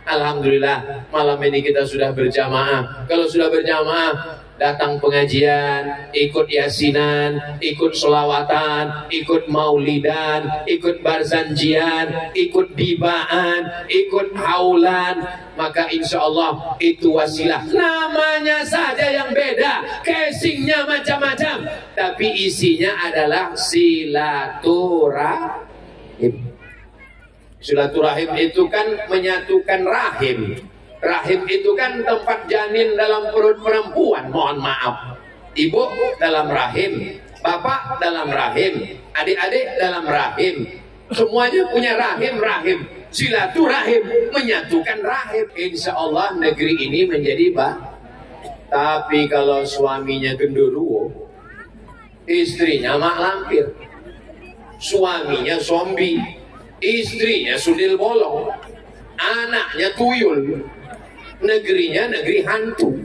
Alhamdulillah malam ini kita sudah berjamaah. Kalau sudah berjamaah, datang pengajian, ikut yasinan, ikut sholawatan, ikut maulidan, ikut barzanjian, ikut dibaan, ikut haulan, maka insya Allah itu wasilah. Namanya saja yang beda, casingnya macam-macam, tapi isinya adalah silaturahim. Silaturahim itu kan menyatukan rahim. Rahim itu kan tempat janin dalam perut perempuan. Mohon maaf, ibu dalam rahim, bapak dalam rahim, adik-adik dalam rahim, semuanya punya rahim. Silaturahim menyatukan rahim. Insya Allah negeri ini menjadi Tapi kalau suaminya genderuwo, istrinya mak lampir, suaminya zombie, istrinya sundel bolong, anaknya tuyul, negerinya negeri hantu.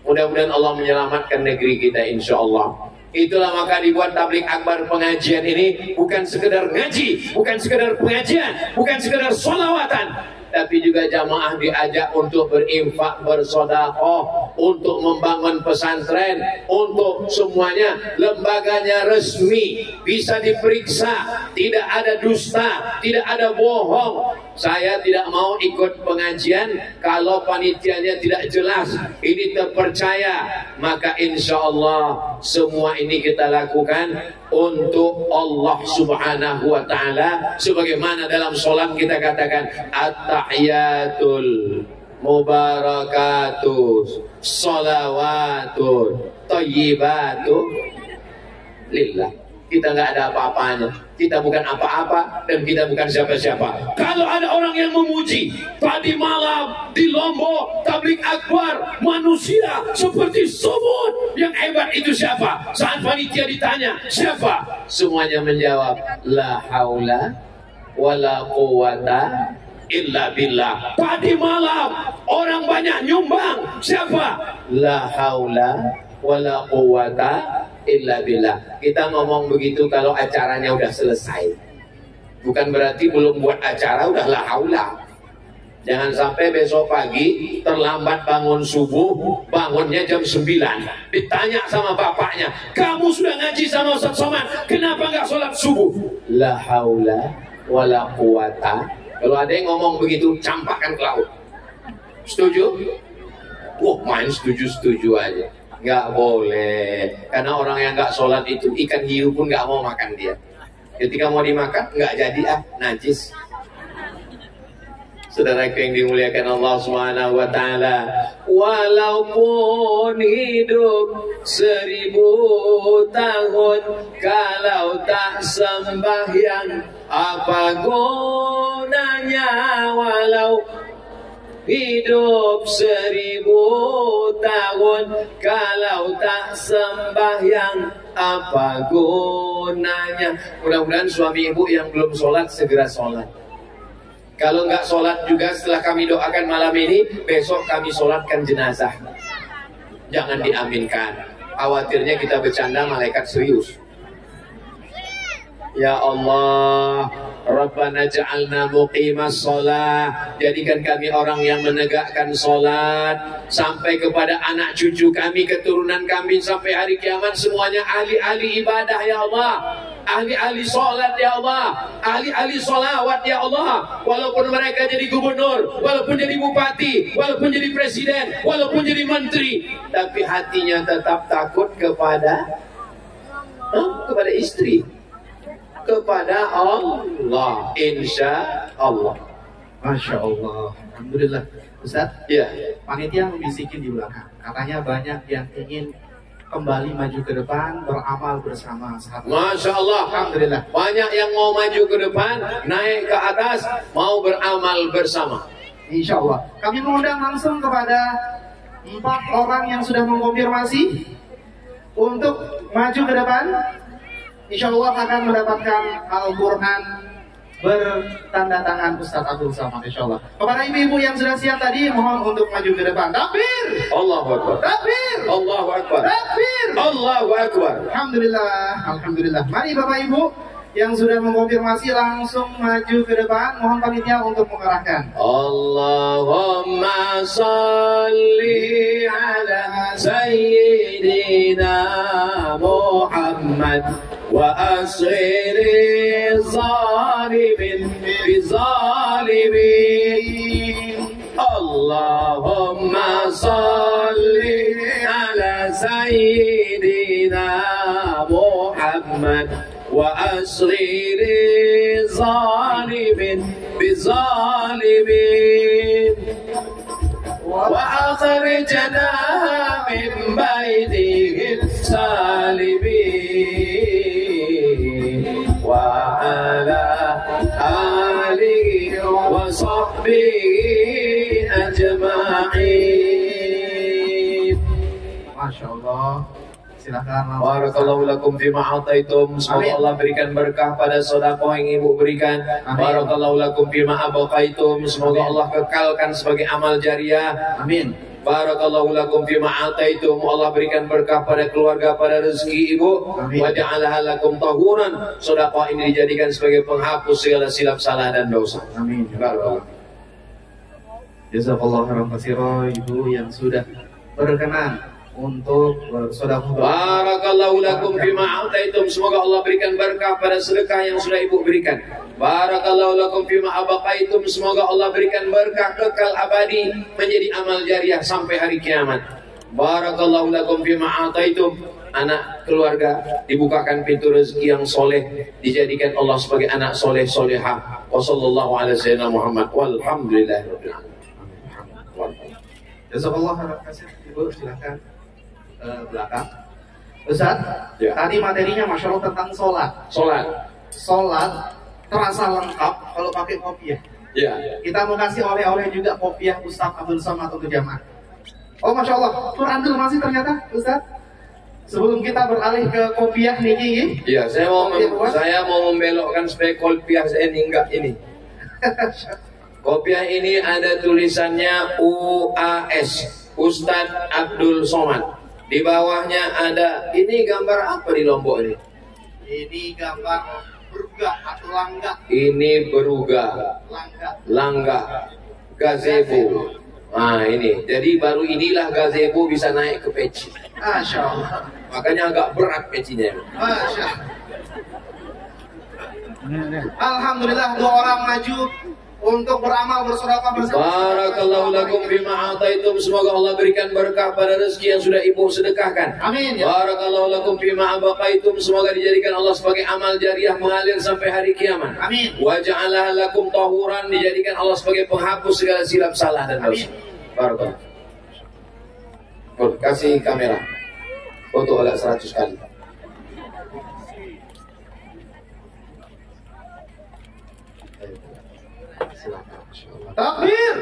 Mudah-mudahan Allah menyelamatkan negeri kita insya Allah. Itulah maka dibuat tablik akbar pengajian ini, bukan sekedar ngaji, bukan sekedar pengajian, bukan sekedar sholawatan, tapi juga jamaah diajak untuk berinfak, bersedekah, untuk membangun pesantren, untuk semuanya. Lembaganya resmi, bisa diperiksa, tidak ada dusta, tidak ada bohong. Saya tidak mau ikut pengajian kalau panitianya tidak jelas, ini terpercaya. Maka insya Allah semua ini kita lakukan untuk Allah Subhanahu wa ta'ala. Sebagaimana dalam sholat kita katakan at-tahiyatul mubarakatuh sholawatun thayyibatu lillah. kita nggak ada apa-apanya. Kita bukan apa-apa dan kita bukan siapa-siapa. Kalau ada orang yang memuji tadi malam di Lombok tablik akbar, manusia seperti semut, yang hebat itu siapa? Saat panitia ditanya siapa, semuanya menjawab la haula wala quwata illa billah. Tadi malam orang banyak nyumbang, siapa? La haula wala quwata illa billah. Kita ngomong begitu kalau acaranya udah selesai. Bukan berarti belum buat acara udah la haula. Jangan sampai besok pagi terlambat bangun subuh, bangunnya jam 9. Ditanya sama bapaknya, kamu sudah ngaji sama Ustaz Somad, kenapa nggak sholat subuh? La haula wala quwata. Kalau ada yang ngomong begitu, campakkan ke laut. Setuju? Wah, main setuju-setuju aja. Nggak boleh, karena orang yang nggak sholat itu ikan hiu pun nggak mau makan dia. Ketika mau dimakan nggak jadi, najis. Saudara yang dimuliakan Allah Subhanahu wa Ta'ala, walaupun hidup 1000 tahun, kalau tak sembahyang apa gunanya? Walau hidup 1000 tahun, kalau tak sembahyang apa gunanya? Mudah-mudahan suami ibu yang belum sholat segera sholat. Kalau nggak sholat juga setelah kami doakan malam ini, besok kami sholatkan jenazah. Jangan diaminkan. Khawatirnya kita bercanda, malaikat serius. Ya Allah, Rabbana ja'alna muqimas sholat. Jadikan kami orang yang menegakkan sholat sampai kepada anak cucu kami, keturunan kami, sampai hari kiamat semuanya ahli-ahli ibadah ya Allah, ahli-ahli sholat ya Allah, ahli-ahli sholawat ya Allah. Walaupun mereka jadi gubernur, walaupun jadi bupati, walaupun jadi presiden, walaupun jadi menteri, tapi hatinya tetap takut kepada istri, kepada Allah, insya Allah. Masya Allah, alhamdulillah. Ustaz, ya, panitia membisikin di belakang, katanya banyak yang ingin kembali maju ke depan, beramal bersama sahabat. Masya Allah, alhamdulillah. Banyak yang mau maju ke depan, naik ke atas, mau beramal bersama. Insya Allah. Kami mengundang langsung kepada 4 orang yang sudah mengkonfirmasi untuk maju ke depan. Insya Allah akan mendapatkan Al-Quran bertanda tangan Ustaz Abdul Somad, insya Allah. Kepada ibu-ibu yang sudah siap tadi, mohon untuk maju ke depan. Takbir! Allahu Akbar! Takbir! Allahu Akbar! Takbir! Allahu Akbar! Alhamdulillah, alhamdulillah. Mari Bapak Ibu yang sudah mengkonfirmasi langsung maju ke depan. Mohon panitia untuk mengarahkan. Allahumma salli ala Sayyidina Muhammad wa asghiri zalimin bi zalimin. Allahumma salli ala Sayyidina Muhammad wa asghiri zalimin bi zalimin. وأخرجنا من بيتهم سالمين وعلى آله وصحبه أجمعين. Masya Allah. Silakan. Barakallahu lakum fima ataitum. Semoga Allah berikan berkah pada sedekah yang ibu berikan. Barakallahu lakum fima abaqaitum. Semoga Allah kekalkan sebagai amal jariah. Amin. Barakallahu lakum fima ataitum. Allah berikan berkah pada keluarga, pada rezeki ibu. Wa ja'alaha lakum tahuran. Sedekah ini dijadikan sebagai penghapus segala silap salah dan dosa. Amin. Barakallahu. Jazakallahu khairan katsira, ibu yang sudah berkenan untuk bersedekah. Barakallahu lakum fima ataitum. Semoga Allah berikan berkah pada sedekah yang sudah ibu berikan. Barakallahu lakum fima abaqaitum. Semoga Allah berikan berkah kekal abadi menjadi amal jariah sampai hari kiamat. Barakallahu lakum fima ataitum. Anak keluarga dibukakan pintu rezeki yang soleh, dijadikan Allah sebagai anak soleh solehah. Wassallallahu ala sayyidina Muhammad walhamdulillahirabbil alamin. Jazakallahu khairan katsira, ibu silakan belakang. Ustaz, Ya. tadi materinya Masya Allah tentang sholat. Sholat terasa lengkap kalau pakai kopiah. Ya. Kita mau kasih oleh-oleh juga kopiah Ustaz Abdul Somad untuk jamaah. Oh Masya Allah, Quran dulu masih ternyata Ustaz. Sebelum kita beralih ke kopiah nih, Iya, saya mau membelokkan supaya kopiah saya ini enggak ini. Kopiah ini ada tulisannya UAS, Ustadz Abdul Somad. Di bawahnya ada, ini gambar apa di Lombok ini? Ini gambar beruga atau langga. Ini beruga, langga, gazebo. Nah ini, jadi baru inilah gazebo bisa naik ke peci. Masya Allah. Makanya agak berat pecinya. Masya Allah. Alhamdulillah, 2 orang maju untuk beramal bersedekah bersama. Barakallahu lakum bima ataitum. Semoga Allah berikan berkah pada rezeki yang sudah ibu sedekahkan. Amin ya. Barakallahu lakum bima abaqaitum. Semoga dijadikan Allah sebagai amal jariah mengalir sampai hari kiamat. Amin. Wa ja'alaha lakum tahuran. Dijadikan Allah sebagai penghapus segala silap salah dan dosa. Barakallahu. Kasih kamera. Foto ada 100 kali. Takbir.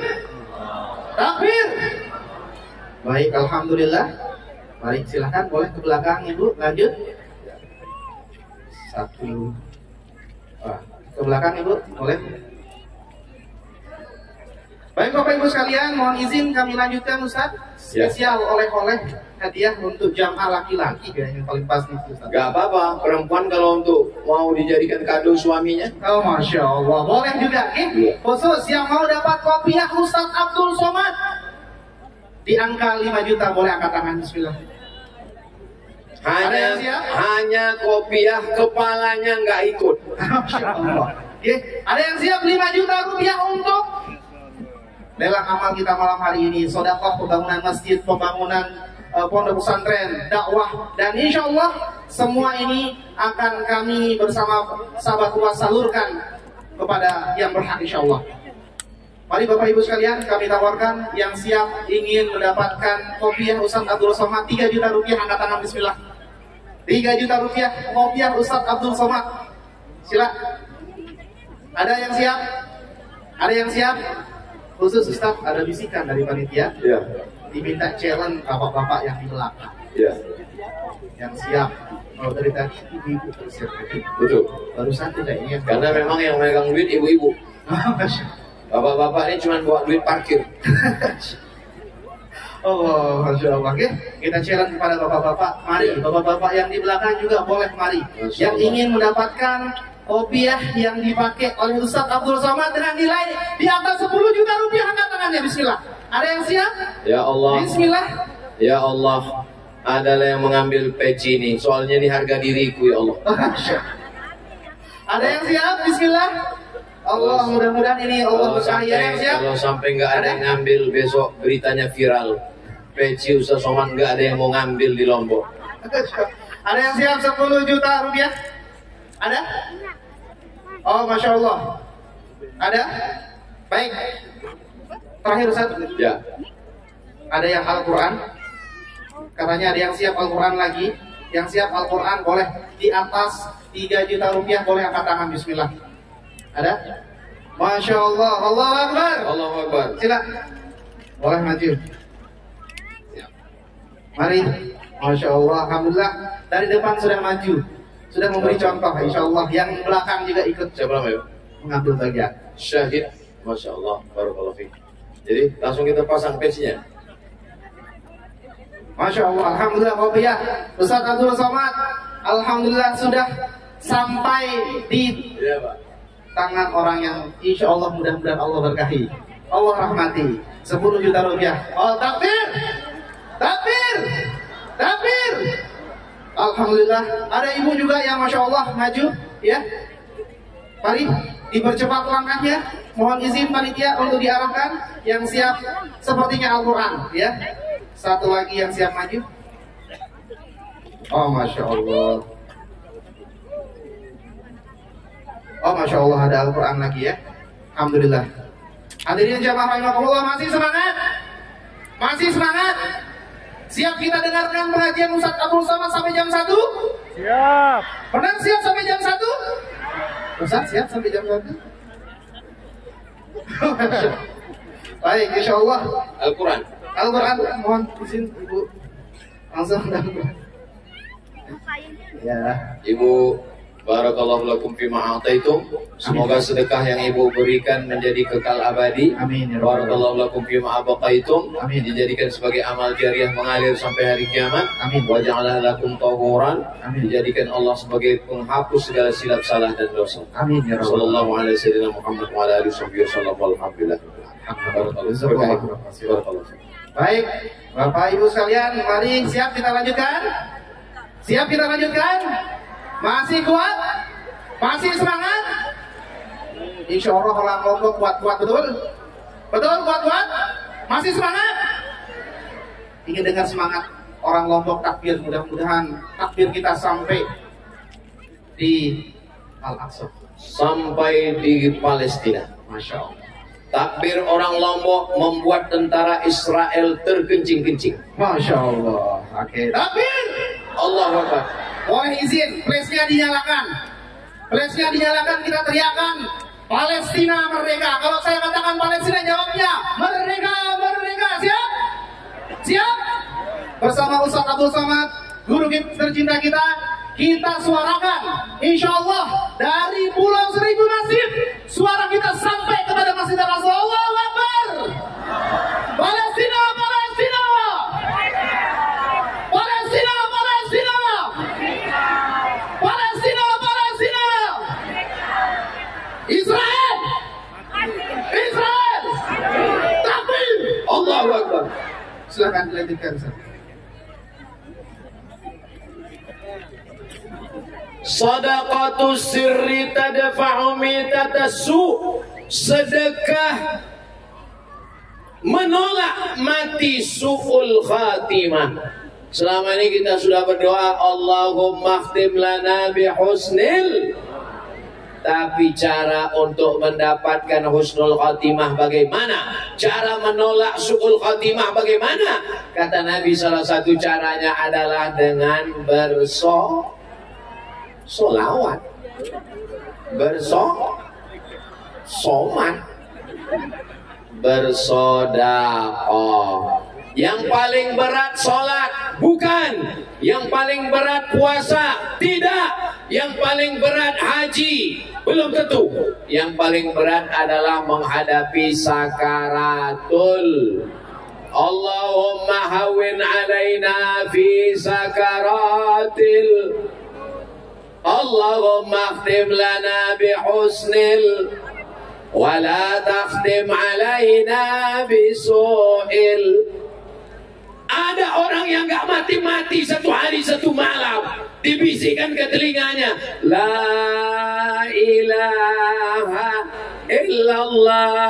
Takbir. Baik, alhamdulillah. Mari silakan, boleh ke belakang Ibu, lanjut. 1. Ke belakang Ibu, boleh. Baik Bapak Ibu sekalian, mohon izin kami lanjutkan Ustaz. Spesial oleh-oleh hadiah untuk jamaah laki-laki kayaknya paling pas nih Ustaz. Gak apa-apa, perempuan kalau untuk mau dijadikan kado suaminya. Oh Masya Allah, boleh juga khusus yang mau dapat kopiah Ustaz Abdul Somad di angka 5 juta, boleh angkat tangan. Bismillah. Hanya kopiah, kepalanya nggak ikut. Masya Allah. Ada yang siap 5 juta rupiah untuk lelang amal kita malam hari ini, sedekah pembangunan masjid, pembangunan pondok pesantren, dakwah, dan insya Allah semua ini akan kami bersama sahabat kuat salurkan kepada yang berhak insya Allah. Mari Bapak Ibu sekalian, kami tawarkan yang siap ingin mendapatkan kopiah Ustaz Abdul Somad 3 juta rupiah, angkat tangan. Bismillah. 3 juta rupiah kopiah Ustaz Abdul Somad. Sila. Ada yang siap? Ada yang siap? Khusus Ustaz, ada bisikan dari panitia. Ya. Diminta challenge bapak-bapak yang di belakang. Ya. Yang siap. Kalau dari tadi ibu-ibu terus siap. Betul. Baru satu kayaknya. Karena memang yang megang duit ibu-ibu. Bapak-bapak ini cuma bawa duit parkir. Oh, Masya Allah. Oke, kita challenge kepada bapak-bapak. Mari, bapak-bapak yang di belakang juga boleh mari. Yang ingin mendapatkan kopiah yang dipakai oleh Ustaz Abdul Somad dengan nilai di atas 10 juta rupiah, angkat tangannya. Bismillah. Ada yang siap? Ya Allah. Bismillah. Ya Allah. Adalah yang mengambil peci ini. Soalnya ini harga diriku ya Allah. Ada yang siap? Bismillah. Allah, mudah-mudahan ini Allah berkahi. Ada yang siap? Kalau sampai nggak ada yang ngambil, besok beritanya viral. Peci Ustaz Somad nggak ada yang mau ngambil di Lombok. Ada yang siap 10 juta rupiah? Ada? Oh, Masya Allah. Ada? Baik. Terakhir Ustaz. Ya. Ada yang Al-Quran? Katanya ada yang siap Al-Quran lagi. Yang siap Al-Quran boleh di atas 3 juta rupiah, boleh angkat tangan. Bismillah. Ada? Masya Allah. Allahu Akbar. Allahu Akbar. Sila. Boleh maju. Mari. Masya Allah. Alhamdulillah. Dari depan sudah maju. Sudah memberi contoh, insya Allah. Yang belakang juga ikut. Siapa namanya? Mengambil bagian. Syahid. Masya Allah. Barakallahu fiik. Jadi langsung kita pasang pecinya. Masya Allah. Alhamdulillah. Kopiah Ustaz Abdul Somad, alhamdulillah sudah sampai di tangan orang yang insya Allah mudah-mudahan Allah berkahi, Allah rahmati. 10 juta rupiah. Oh, takbir. Takbir. Takbir. Alhamdulillah. Ada ibu juga yang Masya Allah maju, ya. Mari dipercepat langkahnya. Mohon izin panitia untuk diarahkan. Yang siap sepertinya Al-Quran, ya. Satu lagi yang siap maju. Oh, Masya Allah. Oh, Masya Allah, ada Al-Quran lagi ya. Alhamdulillah. Hadirin jamaah rahimakumullah, masih semangat? Masih semangat? Siap kita dengarkan pengajian Ustaz Abdul Somad sampai jam 1? Siap. Benar siap sampai jam 1? Ustaz siap sampai jam 1? Baik, insya Allah. Al-Quran. Al-Quran, mohon izin Ibu. Langsung Al-Quran. Ya. Ibu, barakallahu lakum fima a'taitum. Semoga sedekah yang Ibu berikan menjadi kekal abadi. Amin. Barakallahu lakum fima abaqaitum. Amin. Dijadikan sebagai amal jariah mengalir sampai hari kiamat. Amin. Wa ja'ala lakum tahuran. Amin. Dijadikan Allah sebagai penghapus segala silap salah dan dosa. Amin ya Rabbal alamin. Sallallahu alaihi wasallam Muhammad wa ala alihi wasallam. Alhamdulillah. Barakallahu. Baik, Bapak Ibu sekalian, mari siap kita lanjutkan. Siap kita lanjutkan. Masih kuat? Masih semangat? Insya Allah orang Lombok kuat-kuat, betul? Betul, kuat-kuat? Masih semangat? Ingin dengar semangat orang Lombok takbir, mudah-mudahan takbir kita sampai di Al-Aqsa, Sampai di Palestina. Masya Allah. Takbir orang Lombok membuat tentara Israel terkencing-kencing. Masya Allah. Oke. Takbir. Allahu Akbar. Boleh izin, flashnya dinyalakan. Flashnya dinyalakan, kita teriakan Palestina merdeka. Kalau saya katakan Palestina, jawabnya merdeka, merdeka. Siap? Siap? Bersama Ustaz Abdul Somad, guru tercinta kita suarakan. Insya Allah dari Pulau Seribu Nasib, suara kita sampai kepada Masjid Al-Aqsa. Allahu Akbar. Palestina, Palestina. Palestina, Palestina. Palestina, Palestina. Israel. Israel. Takbir. Allahu Akbar. Silakan dilanjutkan, Ustaz. Sadaqatu sirri tadfa'u mitatasu. Sedekah menolak mati su'ul khatimah. Selama ini kita sudah berdoa Allahumma khtim lana bihusnil. Tapi cara untuk mendapatkan husnul khatimah bagaimana? Cara menolak su'ul khatimah bagaimana? Kata Nabi, salah satu caranya adalah dengan solawat, somat, bersodakoh. Yang paling berat sholat, bukan. Yang paling berat puasa, tidak. Yang paling berat haji, belum tentu. Yang paling berat adalah menghadapi sakaratul. Allahumma hawin alaina fi sakaratil. Allahumma khtim lana bihusnil wa la takhtim alaina bisu'il. Ada orang yang gak mati-mati satu hari satu malam, dibisikkan ke telinganya la ilaha illallah,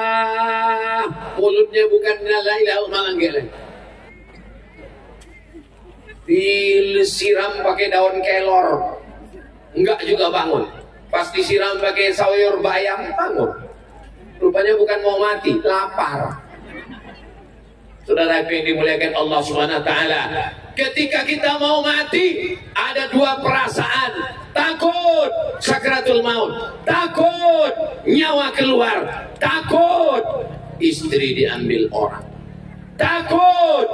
mulutnya bukan la ilaha malah geleng, disiram pakai daun kelor, enggak juga bangun. Pas disiram pakai sayur bayam, bangun. Rupanya bukan mau mati, lapar. Saudara yang dimuliakan Allah Subhanahu wa taala, ketika kita mau mati ada dua perasaan. Takut sakratul maut, takut nyawa keluar, takut istri diambil orang, takut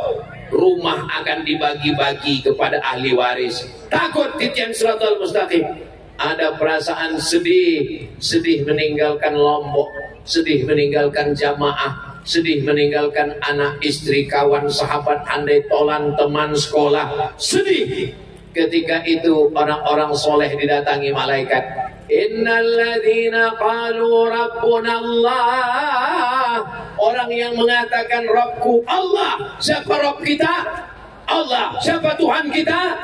rumah akan dibagi-bagi kepada ahli waris, takut titian siratal mustaqim. Ada perasaan sedih, sedih meninggalkan Lombok, sedih meninggalkan jamaah, sedih meninggalkan anak, istri, kawan, sahabat, andai tolan, teman sekolah. Sedih. Ketika itu orang-orang soleh didatangi malaikat. Innalladzina qalu rabbuna Allah. Orang yang mengatakan Rabbku Allah. Siapa Rabb kita? Allah. Siapa Tuhan kita?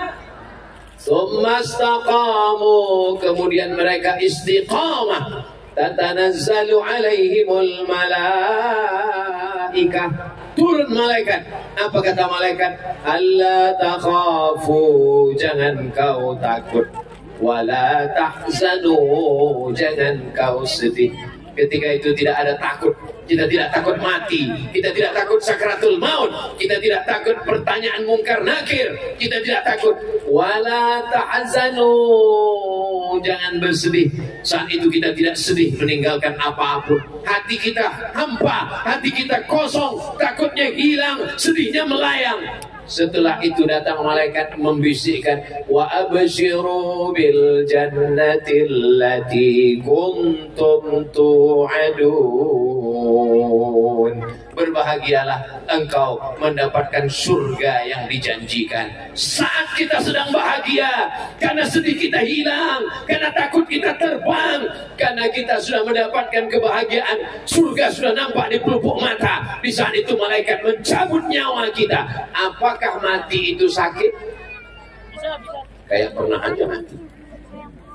Tsumma istaqamu. Kemudian mereka istiqamah. Tatanazzalu alaihimul malaikah. Turun malaikat. Apa kata malaikat? Alla takhafu, jangan kau takut. Wala tahzanu, jangan kau sedih. Ketika itu tidak ada takut, kita tidak takut mati, kita tidak takut sakratul maut, kita tidak takut pertanyaan mungkar nakir, kita tidak takut. Wala tahzanu, jangan bersedih. Saat itu kita tidak sedih meninggalkan apapun. Hati kita hampa, hati kita kosong, takutnya hilang, sedihnya melayang. Setelah itu datang malaikat membisikkan, wa abshiru bil jannati allati kuntum tu'adun. Berbahagialah engkau mendapatkan surga yang dijanjikan. Saat kita sedang bahagia, karena sedih kita hilang, karena takut kita terbang, karena kita sudah mendapatkan kebahagiaan, surga sudah nampak di pelupuk mata. Di saat itu malaikat mencabut nyawa kita. Apakah mati itu sakit? Kayak pernah aja mati.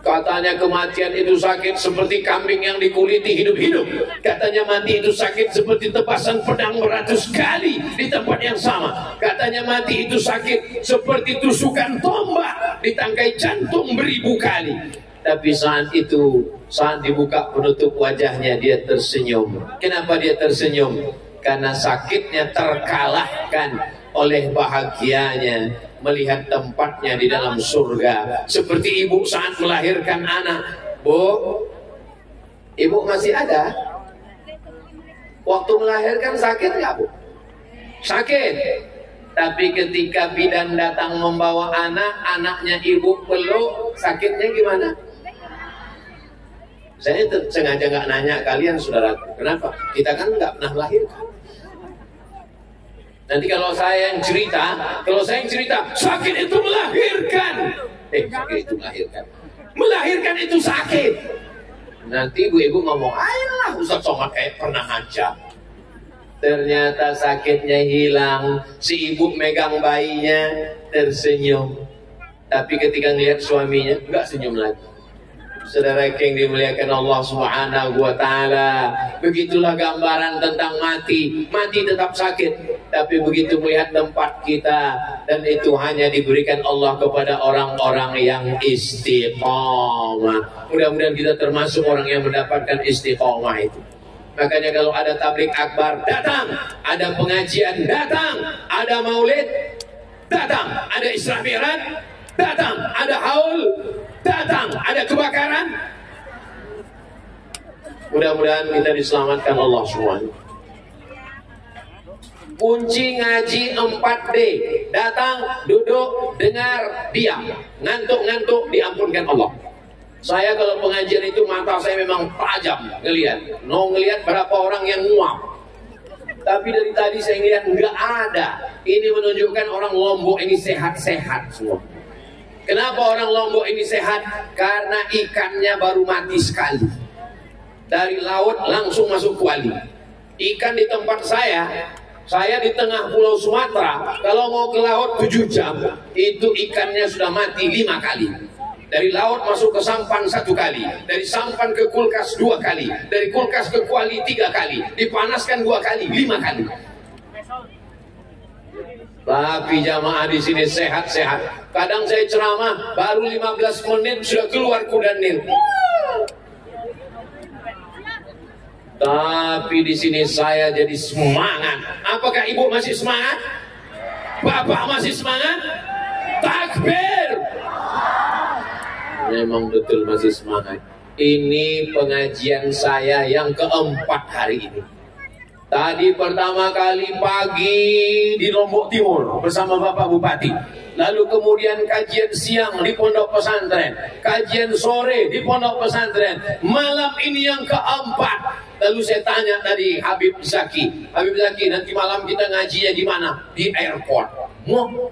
Katanya kematian itu sakit seperti kambing yang dikuliti hidup-hidup. Katanya mati itu sakit seperti tebasan pedang beratus kali di tempat yang sama. Katanya mati itu sakit seperti tusukan tombak di tangkai jantung beribu kali. Tapi saat itu, saat dibuka penutup wajahnya, dia tersenyum. Kenapa dia tersenyum? Karena sakitnya terkalahkan oleh bahagianya melihat tempatnya di dalam surga. Seperti ibu saat melahirkan anak. Bu, ibu masih ada? Waktu melahirkan sakit nggak, Bu? Sakit. Tapi ketika bidan datang membawa anak, anaknya ibu peluk, sakitnya gimana? Saya sengaja nggak nanya kalian, saudara. Kenapa? Kita kan nggak pernah melahirkan. Nanti kalau saya yang cerita, sakit itu melahirkan. Sakit itu melahirkan. Melahirkan itu sakit. Nanti ibu-ibu ngomong, ayolah Ustaz Somad kayak pernah aja. Ternyata sakitnya hilang. Si ibu megang bayinya, tersenyum. Tapi ketika ngelihat suaminya, nggak senyum lagi. Saudara yang dimuliakan Allah Subhanahu wa Ta'ala, begitulah gambaran tentang mati. Mati tetap sakit, tapi begitu melihat tempat kita, dan itu hanya diberikan Allah kepada orang-orang yang istiqomah. Mudah-mudahan kita termasuk orang yang mendapatkan istiqomah itu. Makanya kalau ada tablik akbar, datang. Ada pengajian, datang. Ada maulid, datang. Ada Isra Mi'raj, datang. Ada haul, datang. Ada kebakaran. Mudah-mudahan kita diselamatkan Allah semuanya. Kunci ngaji 4D. Datang, duduk, dengar, diam. Ngantuk-ngantuk, diampunkan Allah. Saya kalau pengajian itu mata saya memang tajam ngelihat. Ngelihat berapa orang yang nguap. Tapi dari tadi saya ngelihat nggak ada. Ini menunjukkan orang Lombok ini sehat-sehat semua. Kenapa orang Lombok ini sehat? Karena ikannya baru mati sekali. Dari laut langsung masuk kuali. Ikan di tempat saya di tengah pulau Sumatera, kalau mau ke laut 7 jam, itu ikannya sudah mati 5 kali. Dari laut masuk ke sampan 1 kali, dari sampan ke kulkas 2 kali, dari kulkas ke kuali 3 kali, dipanaskan 2 kali, 5 kali. Tapi jamaah di sini sehat-sehat. Kadang saya ceramah baru 15 menit sudah keluar kuda nil. Tapi di sini saya jadi semangat. Apakah ibu masih semangat? Bapak masih semangat? Takbir! Memang betul masih semangat. Ini pengajian saya yang keempat hari ini. Tadi pertama kali pagi di Lombok Timur bersama Bapak Bupati. Lalu kemudian kajian siang di pondok pesantren. Kajian sore di pondok pesantren. Malam ini yang keempat. Lalu saya tanya tadi Habib Zaki. Habib Zaki, nanti malam kita ngajinya di mana? Di airport. Mau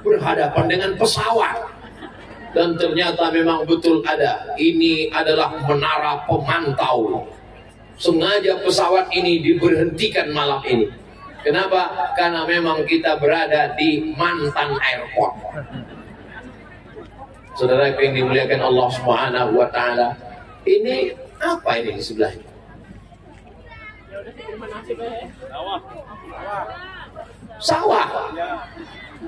berhadapan dengan pesawat. Dan ternyata memang betul ada. Ini adalah menara pemantau. Sengaja pesawat ini diberhentikan malam ini. Kenapa? Karena memang kita berada di Mantan Airport. Saudara yang dimuliakan Allah Subhanahu wa Ta'ala, ini apa ini di sebelah ini? Sawah.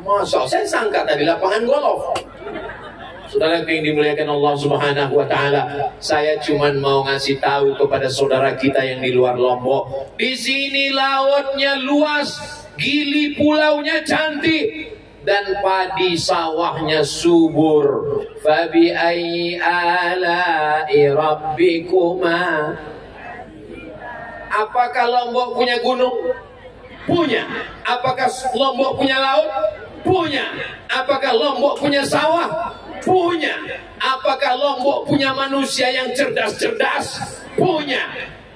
Masa saya sangka tadi lapangan golf. Saudara yang dimuliakan Allah Subhanahu wa taala, saya cuman mau ngasih tahu kepada saudara kita yang di luar Lombok, di sini lautnya luas, Gili pulaunya cantik, dan padi sawahnya subur. Fabi ayyi ala'i rabbikuma. Apakah Lombok punya gunung? Punya. Apakah Lombok punya laut? Punya. Apakah Lombok punya sawah? Punya. Apakah Lombok punya manusia yang cerdas-cerdas? Punya.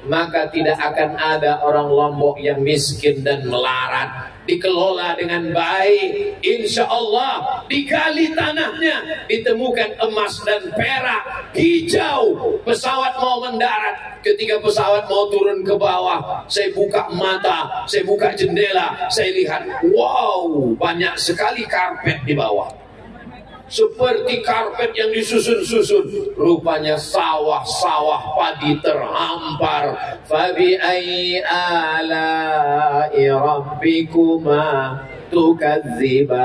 Maka tidak akan ada orang Lombok yang miskin dan melarat. Dikelola dengan baik, insya Allah digali tanahnya, ditemukan emas dan perak, hijau. Pesawat mau mendarat, ketika pesawat mau turun ke bawah, saya buka mata, saya buka jendela, saya lihat, wow, banyak sekali karpet di bawah. Seperti karpet yang disusun-susun, rupanya sawah-sawah padi terhampar. Fabi ayyi ala'i rabbikuma tukadziban.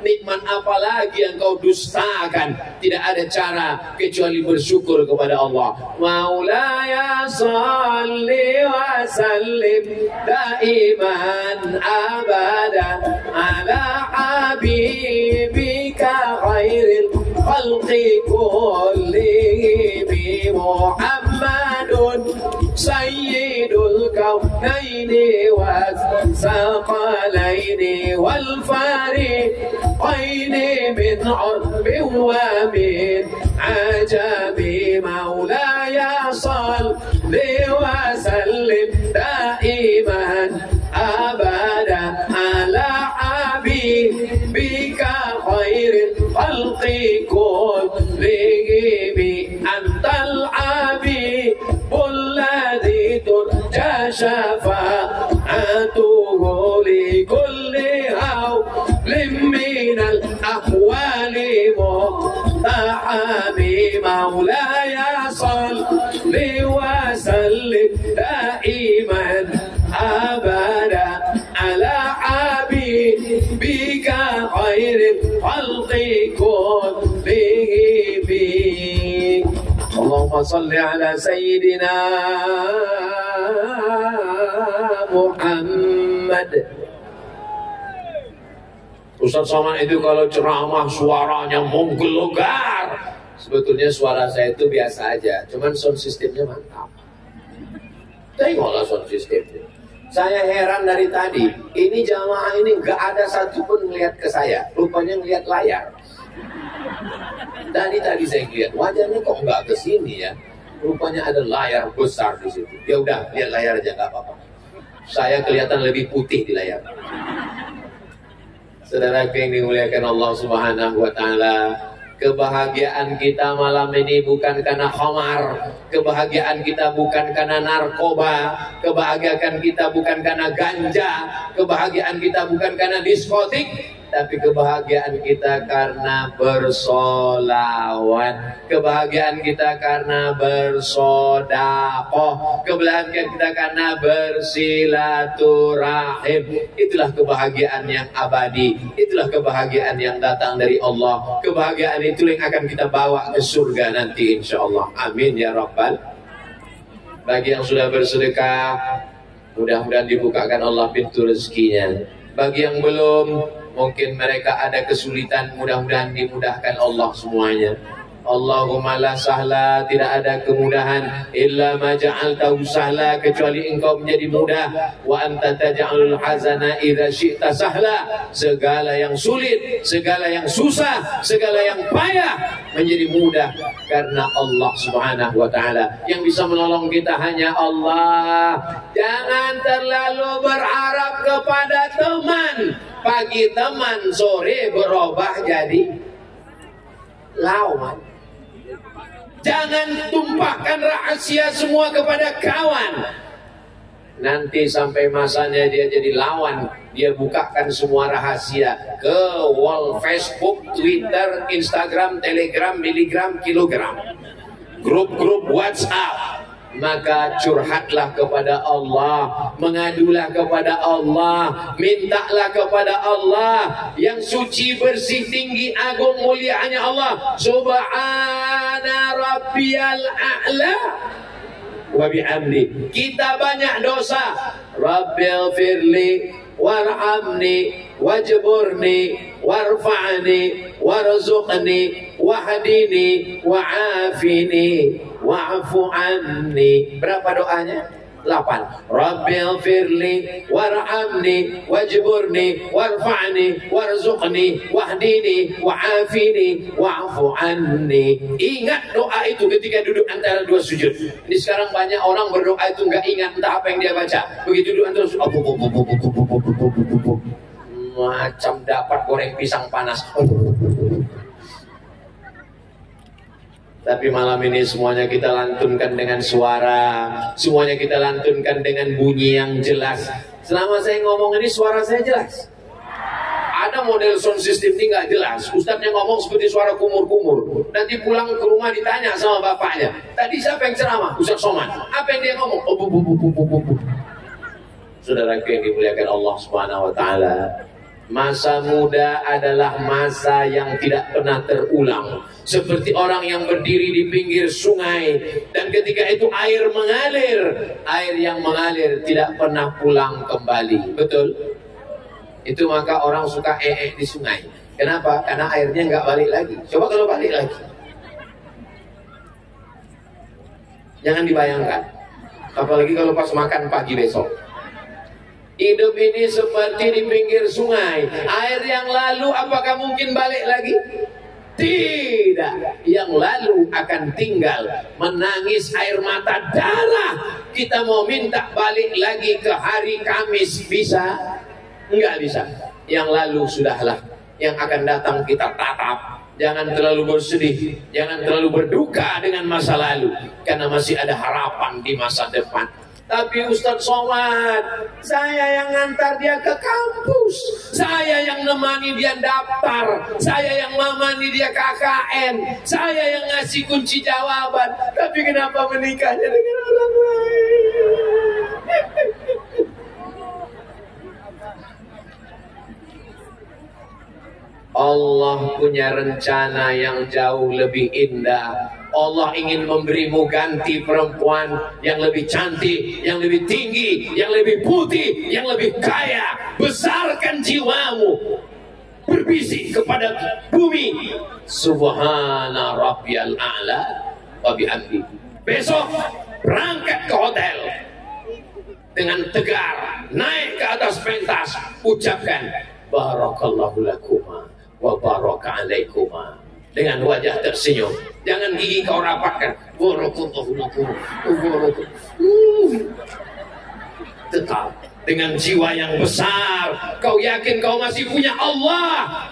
Nikmat apa lagi yang kau dustakan? Tidak ada cara kecuali bersyukur kepada Allah. Maulaya salli wa sallim daiman abada ala habibika khairil khalqi kullihim Muhammadun sayyidul kaunaini was-saqalaini wal fariqaini min 'urbin wa min 'ajabi. Maulaya salli wa sallim daiman abada ala habibika khairil khalqi kullihim. Antal habibul ladzi turja syafa'atuhu li kulli hawlin minal ahwali muhtahami. Maulaya salli wa sallim daiman abada ala habibika khairil khalqi kullihim. Allahumma salli ala sayyidina Muhammad. Ustaz Somad itu kalau ceramah suaranya menggelegar. Sebetulnya suara saya itu biasa aja, cuman sound systemnya mantap. Tengoklah sound systemnya. Saya heran dari tadi, ini jamaah ini gak ada satupun ngelihat ke saya, rupanya ngelihat layar. Tadi saya lihat wajahnya kok nggak ke sini ya, rupanya ada layar besar di situ. Ya udah, lihat layar aja nggak apa-apa. Saya kelihatan lebih putih di layar. Saudara yang dimuliakan Allah Subhanahu wa taala, kebahagiaan kita malam ini bukan karena khamar, kebahagiaan kita bukan karena narkoba, kebahagiaan kita bukan karena ganja, kebahagiaan kita bukan karena diskotik, tapi kebahagiaan kita karena bersolawat, kebahagiaan kita karena bersodakoh, kebahagiaan kita karena bersilaturahim. Itulah kebahagiaan yang abadi, itulah kebahagiaan yang datang dari Allah. Kebahagiaan itu yang akan kita bawa ke surga nanti insya Allah. Amin ya Rabbal. Bagi yang sudah bersedekah, mudah-mudahan dibukakan Allah pintu rezekinya. Bagi yang belum, mungkin mereka ada kesulitan, mudah-mudahan dimudahkan Allah semuanya. Allahumma la sahla, tidak ada kemudahan illa ma ja'altahu sahla, kecuali engkau menjadi mudah. Wa anta taj'alul hazana idza syi'ta sahla, segala yang sulit, segala yang susah, segala yang payah menjadi mudah karena Allah Subhanahu wa taala. Yang bisa menolong kita hanya Allah. Jangan terlalu berharap kepada teman. Pagi teman, sore berubah jadi lawan. Jangan tumpahkan rahasia semua kepada kawan. Nanti sampai masanya dia jadi lawan, dia bukakan semua rahasia ke wall Facebook, Twitter, Instagram, Telegram, miligram, kilogram, grup-grup WhatsApp. maka curhatlah kepada Allah, mengadulah kepada Allah, mintalah kepada Allah yang suci, bersih, tinggi, agung, mulia hanya Allah. Subhana rabbiyal a'la wa bihamdi. Kita banyak dosa. Rabbil firli warhamni wajburni warfa'ni warzuqni wahdini wa'afini wa'fu anni. Berapa doanya? 8. Rabbil firli warhamni wajburni warfa'ni warzuqni wahdini wa'afini wa'fu anni. Ingat doa itu ketika duduk antara dua sujud. Ini sekarang banyak orang berdoa itu nggak ingat entah apa yang dia baca. Begitu duduk antara sujud, macam dapat goreng pisang panas. Tapi malam ini semuanya kita lantunkan dengan suara, semuanya kita lantunkan dengan bunyi yang jelas. Selama saya ngomong ini suara saya jelas. Ada model sound system ini nggak jelas. Ustadznya ngomong seperti suara kumur-kumur. Nanti pulang ke rumah ditanya sama bapaknya, tadi siapa yang ceramah? Ustadz Somad. Apa yang dia ngomong? Saudaraku yang dimuliakan Allah Subhanahu wa taala, masa muda adalah masa yang tidak pernah terulang. Seperti orang yang berdiri di pinggir sungai, dan ketika itu air mengalir, air yang mengalir tidak pernah pulang kembali. Betul? Itu maka orang suka di sungai. Kenapa? Karena airnya nggak balik lagi. Coba kalau balik lagi, jangan dibayangkan. Apalagi kalau pas makan pagi besok. Hidup ini seperti di pinggir sungai. Air yang lalu apakah mungkin balik lagi? Tidak. Yang lalu akan tinggal menangis air mata darah. Kita mau minta balik lagi ke hari Kamis, bisa? Enggak bisa. Yang lalu sudahlah. Yang akan datang kita tatap. Jangan terlalu bersedih, jangan terlalu berduka dengan masa lalu, karena masih ada harapan di masa depan. Tapi Ustadz Somad, saya yang ngantar dia ke kampus, saya yang nemani dia daftar, saya yang memani dia KKN, saya yang ngasih kunci jawaban. Tapi kenapa menikahnya dengan orang lain? Allah punya rencana yang jauh lebih indah. Allah ingin memberimu ganti perempuan yang lebih cantik, yang lebih tinggi, yang lebih putih, yang lebih kaya. Besarkan jiwamu, berbisik kepada bumi, Subhana rabbiyal a'la wa bihamdi. Besok berangkat ke hotel dengan tegar, naik ke atas pentas, ucapkan barakallahu lakuma wa baraka alaikuma dengan wajah tersenyum. Jangan gigi kau rapatkan. Tetap dengan jiwa yang besar. Kau yakin kau masih punya Allah.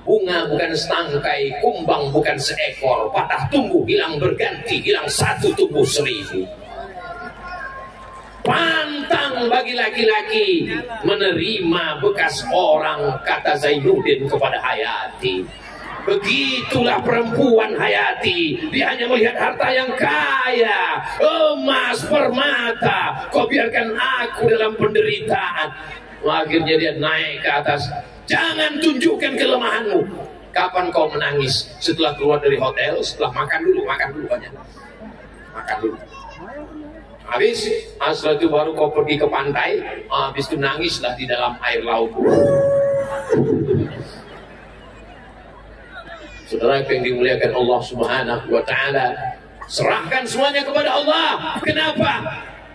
Bunga bukan setangkai, kumbang bukan seekor. Patah tumbuh, hilang berganti, hilang satu tumbuh 1000. Pantang bagi laki-laki menerima bekas orang, kata Zainuddin kepada Hayati. Begitulah perempuan Hayati. Dia hanya melihat harta yang kaya, emas, permata. Kau biarkan aku dalam penderitaan. Akhirnya dia naik ke atas. Jangan tunjukkan kelemahanmu. Kapan kau menangis? Setelah keluar dari hotel, setelah makan dulu banyak. Makan dulu. Habis, setelah itu baru kau pergi ke pantai. Habis itu nangislah di dalam air laut. Saudara yang dimuliakan Allah Subhanahu wa taala, serahkan semuanya kepada Allah. Kenapa?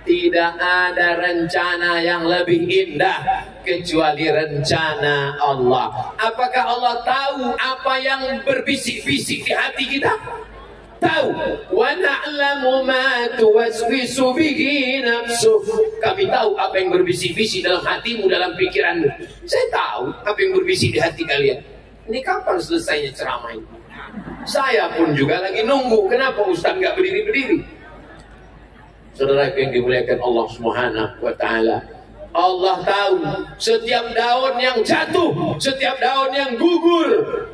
Tidak ada rencana yang lebih indah kecuali rencana Allah. Apakah Allah tahu apa yang berbisik-bisik di hati kita? Tahu. Wa na'lamu ma tuwaswisu bihi nafsuh. Kami tahu apa yang berbisik-bisik dalam hatimu, dalam pikiranmu. Saya tahu apa yang berbisik di hati kalian. Ini kapan selesainya ceramah ini? Saya pun juga lagi nunggu. Kenapa Ustaz nggak berdiri-berdiri? Saudara yang dimuliakan Allah Subhanahu wa taala, Allah tahu setiap daun yang jatuh, setiap daun yang gugur,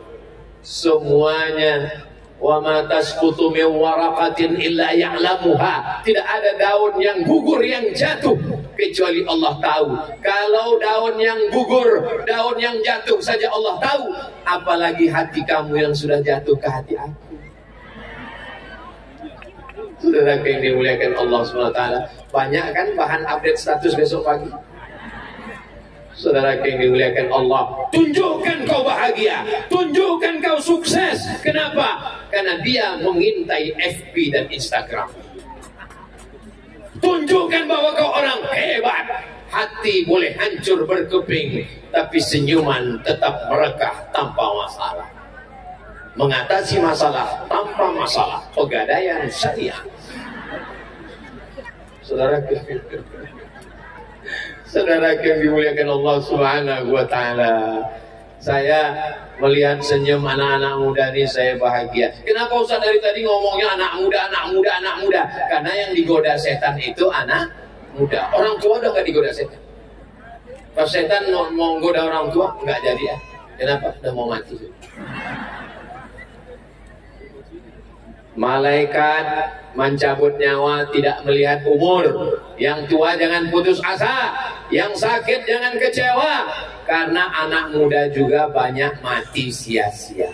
semuanya Wa ma tasqutu min waraqatin illa ya'lamuha. Tidak ada daun yang gugur yang jatuh kecuali Allah tahu. Kalau daun yang gugur, daun yang jatuh saja Allah tahu, apalagi hati kamu yang sudah jatuh ke hati aku. Saudara yang dimuliakan Allah SWT, banyak kan bahan update status besok pagi? Saudara yang dimuliakan Allah, tunjukkan kau bahagia, tunjukkan kau sukses. Kenapa? Karena dia mengintai FB dan Instagram. Tunjukkan bahwa kau orang hebat. Hati boleh hancur berkeping, tapi senyuman tetap merekah tanpa masalah. Mengatasi masalah tanpa masalah. Pegadaian syariah. Saudara yang dimuliakan Allah Subhanahu wa Ta'ala, saya melihat senyum anak-anak muda ini, saya bahagia. Kenapa Ustaz dari tadi ngomongnya anak muda, anak muda, anak muda? Karena yang digoda setan itu anak muda. Orang tua udah gak digoda setan. Pas setan mau goda orang tua, nggak jadi ya. Kenapa? Udah mau mati. Malaikat mencabut nyawa tidak melihat umur. Yang tua jangan putus asa, yang sakit jangan kecewa, karena anak muda juga banyak mati sia-sia.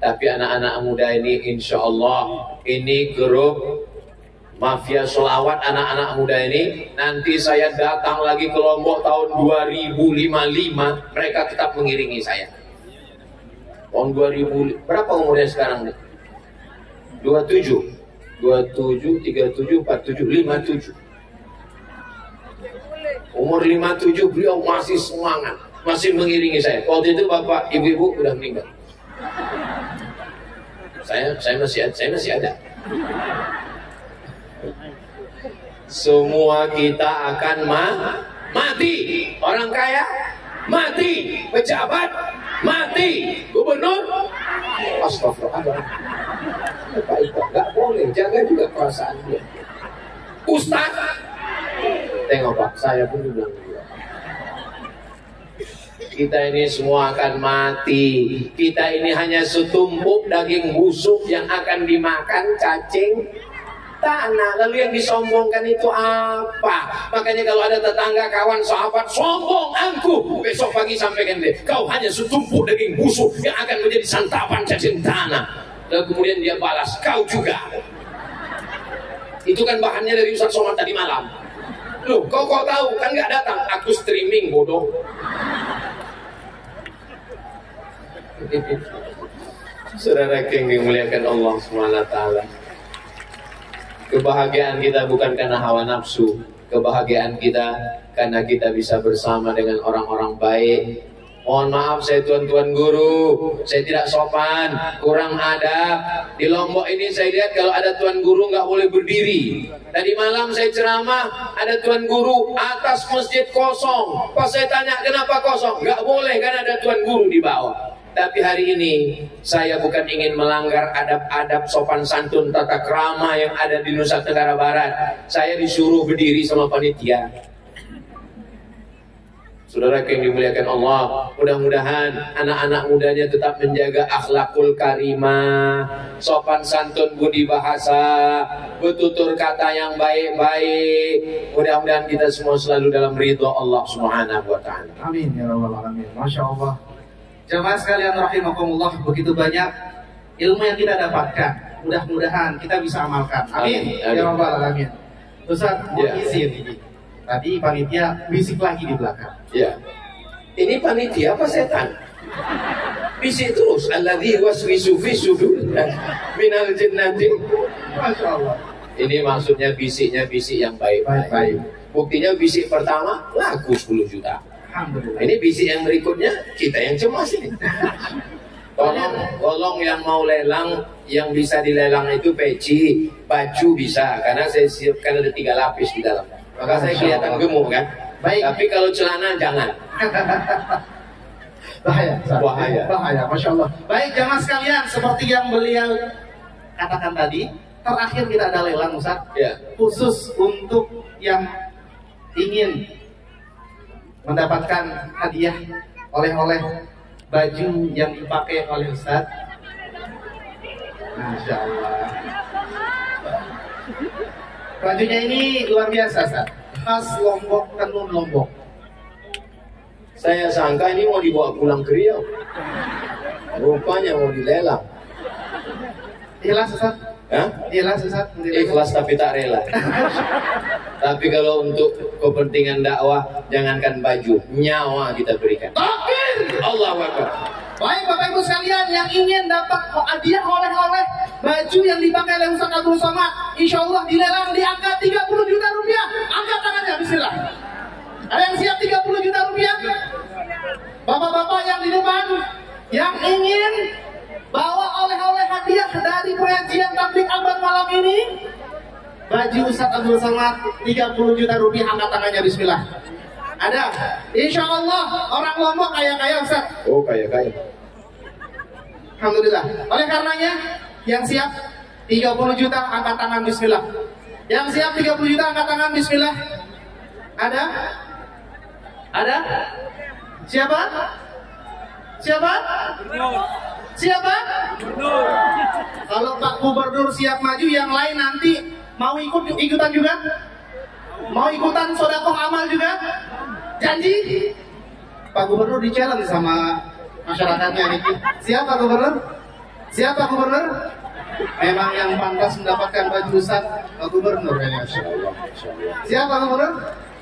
Tapi anak-anak muda ini insya Allah, ini grup Mafia Sholawat anak-anak muda ini. Nanti saya datang lagi ke Lombok tahun 2055, mereka tetap mengiringi saya. Tahun 2000, berapa umurnya sekarang nih? 27, 37, 47, 57. Umur 57 beliau masih semangat, masih mengiringi saya. Waktu itu bapak ibu-ibu udah meninggal. Saya masih ada. Semua kita akan mati. Orang kaya mati, pejabat mati, gubernur. Astagfirullah. Pak Iko, nggak boleh, jaga juga perasaan dia. Ustaz, tengok Pak, saya pun bilang juga. Kita ini semua akan mati. Kita ini hanya setumpuk daging busuk yang akan dimakan cacing tanah. Lalu yang disombongkan itu apa? Makanya kalau ada tetangga, kawan, sahabat sombong angkuh, besok pagi sampaikan dia, kau hanya setumpuk daging busuk yang akan menjadi santapan cacing tanah. Dan kemudian dia balas, kau juga. Itu kan bahannya dari Ustaz Somad tadi malam. Loh, kau tahu kan nggak datang? Aku streaming, bodoh. Saudara yang dimuliakan Allah SWT, kebahagiaan kita bukan karena hawa nafsu. Kebahagiaan kita karena kita bisa bersama dengan orang-orang baik. Mohon maaf saya tuan-tuan guru, saya tidak sopan, kurang adab. Di Lombok ini saya lihat kalau ada tuan guru nggak boleh berdiri. Tadi malam saya ceramah, ada tuan guru atas masjid kosong. Pas saya tanya kenapa kosong, nggak boleh kan ada tuan guru di bawah. Tapi hari ini saya bukan ingin melanggar adab-adab sopan santun tata krama yang ada di Nusa Tenggara Barat. Saya disuruh berdiri sama panitia. Saudara yang dimuliakan Allah, mudah-mudahan anak-anak mudanya tetap menjaga akhlakul karimah, sopan santun budi bahasa, bertutur kata yang baik-baik. Mudah-mudahan kita semua selalu dalam ridho Allah Subhanahu wa Ta'ala. Amin ya rabbal alamin. Masya Allah. Jamaah sekalian rahimakumullah, begitu banyak ilmu yang kita dapatkan. Mudah-mudahan kita bisa amalkan. Amin, ya rabbal alamin. Ustaz, mohon izin ini. Tadi panitia bisik lagi di belakang. Ya. Ini panitia apa setan? Bisik terus. Alladzi waswisu fi sudur minal jinnati. Masya Allah. Ini maksudnya bisiknya bisik yang baik-baik. Buktinya bisik pertama laku 10 juta. Alhamdulillah. Ini bisik yang berikutnya kita yang cemas ini. Tolong yang mau lelang, yang bisa dilelang itu peci, baju bisa, karena saya siapkan ada 3 lapis di dalam. Maka saya kelihatan gemuk kan. Baik. Tapi kalau celana jangan. Bahaya. Masya Allah. Baik jamaah sekalian, seperti yang beliau katakan tadi, terakhir kita ada lelang Ustaz. Ya. Khusus untuk yang ingin mendapatkan hadiah oleh-oleh baju yang dipakai oleh Ustaz. Masya Allah. Bajunya ini luar biasa, Ustaz. Khas Lombok, tenun Lombok. Saya sangka ini mau dibawa pulang ke Riau. Rupanya mau dilelang. Ikhlas, Ustaz? Hah? Ikhlas, Ustaz? Ikhlas tapi tak rela. Tapi kalau untuk kepentingan dakwah, jangankan baju, nyawa kita berikan. Takbir! Allahu Akbar. Baik Bapak Ibu sekalian yang ingin dapat hadiah oleh-oleh baju yang dipakai oleh Ustaz Abdul Somad, insya Allah dilelang di angka 30 juta rupiah. Angkat tangannya, bismillah. Ada yang siap 30 juta rupiah? Bapak-bapak yang di depan yang ingin bawa oleh-oleh hadiah dari pengajian tabligh akbar malam ini, baju Ustaz Abdul Somad 30 juta rupiah, angkat tangannya, bismillah. Ada? Insya Allah orang Lombok kaya-kaya, Ustaz. Oh, kaya-kaya. Alhamdulillah. Oleh karenanya yang siap 30 juta angkat tangan, bismillah. Yang siap 30 juta angkat tangan, bismillah. Ada? Ada? Siapa? Siapa? Siapa? Kalau Pak Gubernur siap maju, yang lain nanti mau ikutan juga? Mau ikutan sedekah amal juga? Janji? Pak Gubernur di challenge sama masyarakatnya ini. Siap Pak Gubernur? Siap Pak Gubernur? Memang yang pantas mendapatkan baju Ustaz Pak Gubernur ya. Siap Pak Gubernur?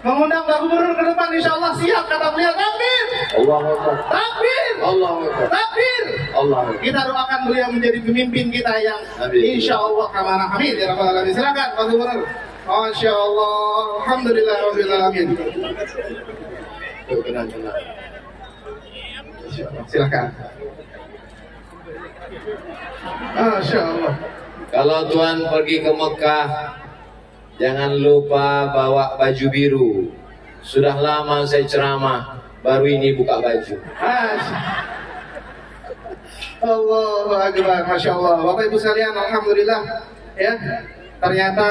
Mengundang Pak Gubernur ke depan, insya Allah siap, kata beliau. Takbir! Allahu Akbar. Takbir! Allahu Akbar. Takbir! Allahu Akbar. Kita doakan beliau menjadi pemimpin kita yang insya Allah amanah. Amin ya rabbal alamin. Silakan Pak Gubernur. Masya Allah. Alhamdulillah rabbil alamin. Tenang. Silakan. Masya Allah. Kalau Tuhan pergi ke Mekah, jangan lupa bawa baju biru. Sudah lama saya ceramah, baru ini buka baju. Allahu Akbar, Masya Allah. Bapak Ibu sekalian, alhamdulillah ya. Ternyata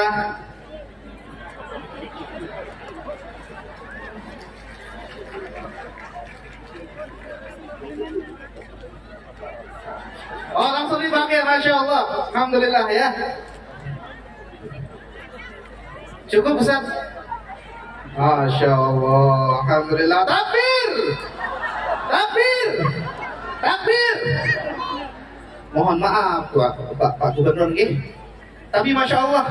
langsung dipakai, Masya Allah. Alhamdulillah ya. Cukup Ustaz? Masya Allah. Alhamdulillah. Takbir! Takbir! Takbir! Mohon maaf Pak Gubernur nggih. Tapi Masya Allah,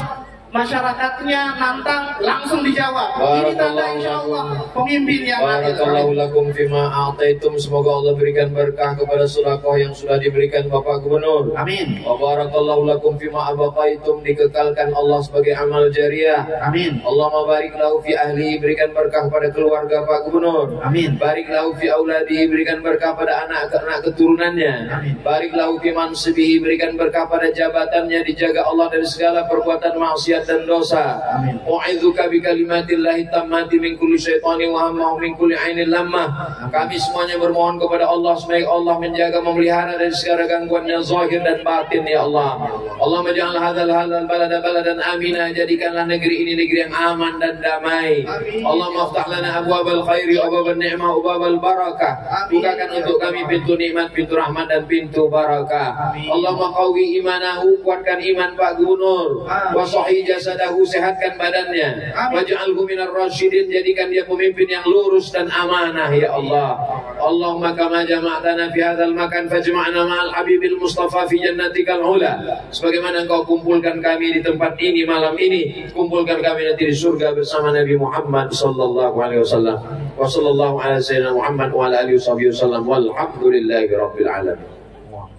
masyarakatnya nantang langsung dijawab. Ini tanda insya Allah pemimpin yang Barakallahu lakum fima a'taitum. Semoga Allah berikan berkah kepada sedekah yang sudah diberikan Bapak Gubernur. Amin. Wa barakallahu lakum fima abaqaitum. Dikekalkan Allah sebagai amal jariah. Amin. Allahumma barik lahu fi ahli. Berikan berkah pada keluarga Pak Gubernur. Amin. Barik lahu fi auladi. Berikan berkah pada anak keturunannya. Amin. Barik lahu fi mansibihi. Berikan berkah pada jabatannya. Dijaga Allah dari segala perbuatan maksiat dan dosa. Amin. Wa'idzuka bi kalimatillahi tammati min kulli syaitani wa hamma min kulli ainin lammah. Kami semuanya bermohon kepada Allah supaya Allah menjaga, memelihara dari segala gangguannya zahir dan batin ya Allah. Allah menjadikan hadzal balada baladan amina. Jadikanlah negeri ini negeri yang aman dan damai. Allah maftah lana abwabal khairi, abwabal ni'mah, abwabal barakah. Bukakan untuk kami pintu nikmat, pintu rahmat dan pintu barakah. Allah maqawi imanahu. Kuatkan iman Pak Gubernur. Wa sahih jasadahu. Sehatkan badannya. Waj'alhu minar rasyidin. Jadikan dia pemimpin yang lurus dan amanah ya Allah. Allahumma kama jama'tana fi hadzal makan fajma'na ma'al habibil mustafa fi jannatikal ula. Sebagaimana engkau kumpulkan kami di tempat ini malam ini, kumpulkan kami nanti di surga bersama Nabi Muhammad sallallahu alaihi wasallam. Wa sallallahu ala sayyidina Muhammad wa ala alihi wasallam. Walhamdulillahi rabbil alamin.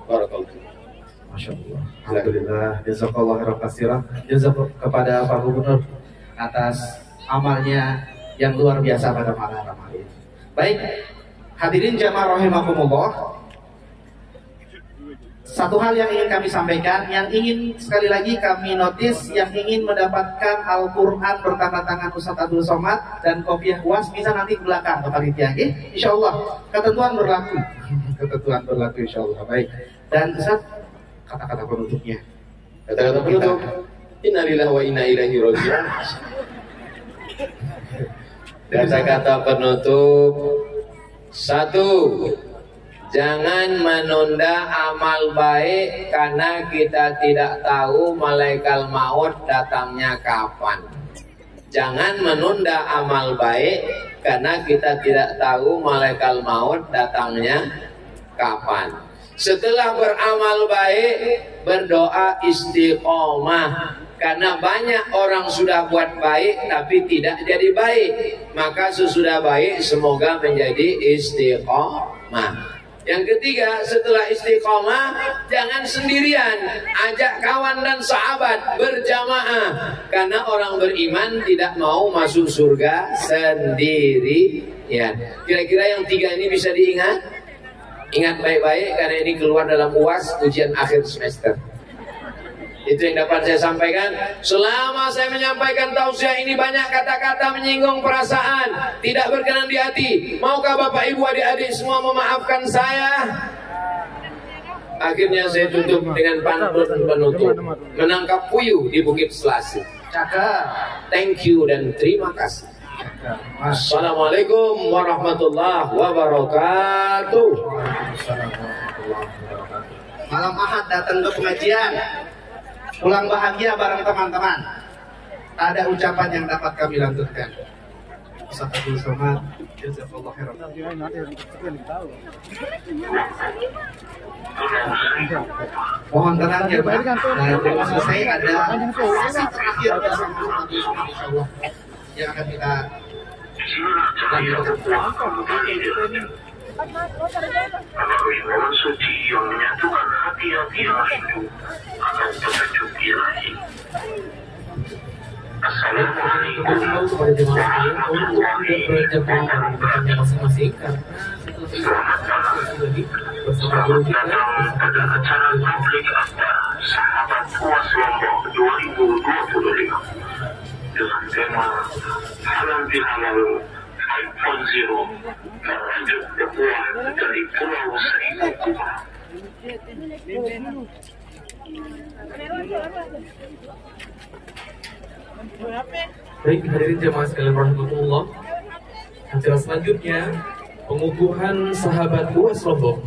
Barakallahu. Masya Allah. Alhamdulillah. Jazakallah khairan katsira. Jazakallah kepada Pak Gubernur atas amalnya yang luar biasa pada malam ini. Baik, hadirin jamaah rahimakumullah. Satu hal yang ingin kami sampaikan, yang ingin sekali lagi kami notis, yang ingin mendapatkan Al-Quran bertanda tangan Ustaz Abdul Somad dan kopiah UAS bisa nanti ke belakang ke panitia, insya Allah. Ketentuan berlaku. Ketentuan berlaku insya Allah. Baik. Dan Ustaz, kata-kata penutupnya. Kata-kata penutup. Innalillahi wa inna ilaihi raji'un. Kata-kata penutup. 1. Jangan menunda amal baik karena kita tidak tahu malaikat maut datangnya kapan. Jangan menunda amal baik karena kita tidak tahu malaikat maut datangnya kapan. Setelah beramal baik, berdoa istiqomah. Karena banyak orang sudah buat baik tapi tidak jadi baik. Maka sesudah baik semoga menjadi istiqomah. Yang ketiga, setelah istiqomah, jangan sendirian, ajak kawan dan sahabat berjamaah. Karena orang beriman tidak mau masuk surga sendiri. Ya, kira-kira yang tiga ini bisa diingat? Ingat baik-baik karena ini keluar dalam UAS ujian akhir semester. Itu yang dapat saya sampaikan. Selama saya menyampaikan tausiah ini banyak kata-kata menyinggung perasaan, tidak berkenan di hati. Maukah Bapak Ibu adik-adik semua memaafkan saya? Akhirnya saya tutup dengan pantun penutup. Menangkap puyuh di Bukit Selasih. Cakep. Thank you dan terima kasih. Assalamualaikum warahmatullahi wabarakatuh. Malam Ahad datang ke pengajian, pulang bahagia bareng teman-teman. Ada ucapan yang dapat kami lanturkan. Ustaz Abdul Somad, jazakallahu khairan. Mohon tenang ya Pak. Nah, belum selesai ada sesi terakhir bersama Ustaz Abdul Somad insyaallah yang akan kita Orang suci yang menyatukan hati-hati itu akan petunjuk ilahi. Assalamualaikum warahmatullahi wabarakatuh. Masing-masing karena Selamat datang pada acara publik Anda Sahabat UAS Lombok 2025 dengan tema Halal Bihalal 5.0 merajut dakwah dari Pulau Seribu Kubah. Baik, hadirin jemaah sekalian rahmatullah. Acara selanjutnya pengukuhan sahabat UAS Lombok.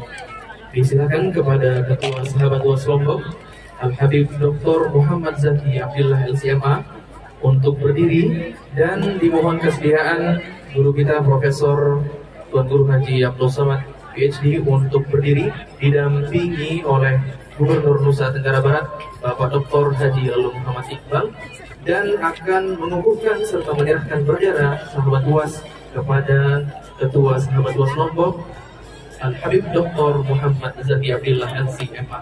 Disilakan kepada Ketua Sahabat UAS Lombok Al-Habib Dr. Muhammad Zaki Abdillah LCMA untuk berdiri dan dimohon kesediaan guru kita Profesor Tuan Guru Haji Abdul Somad PhD untuk berdiri didampingi oleh Gubernur Nusa Tenggara Barat Bapak Dr. Haji Lalu Muhammad Iqbal dan akan mengukuhkan serta menyerahkan bendera sahabat UAS kepada Ketua Sahabat UAS Lombok Al-Habib Dr. Muhammad Zaki Abdillah LCMA.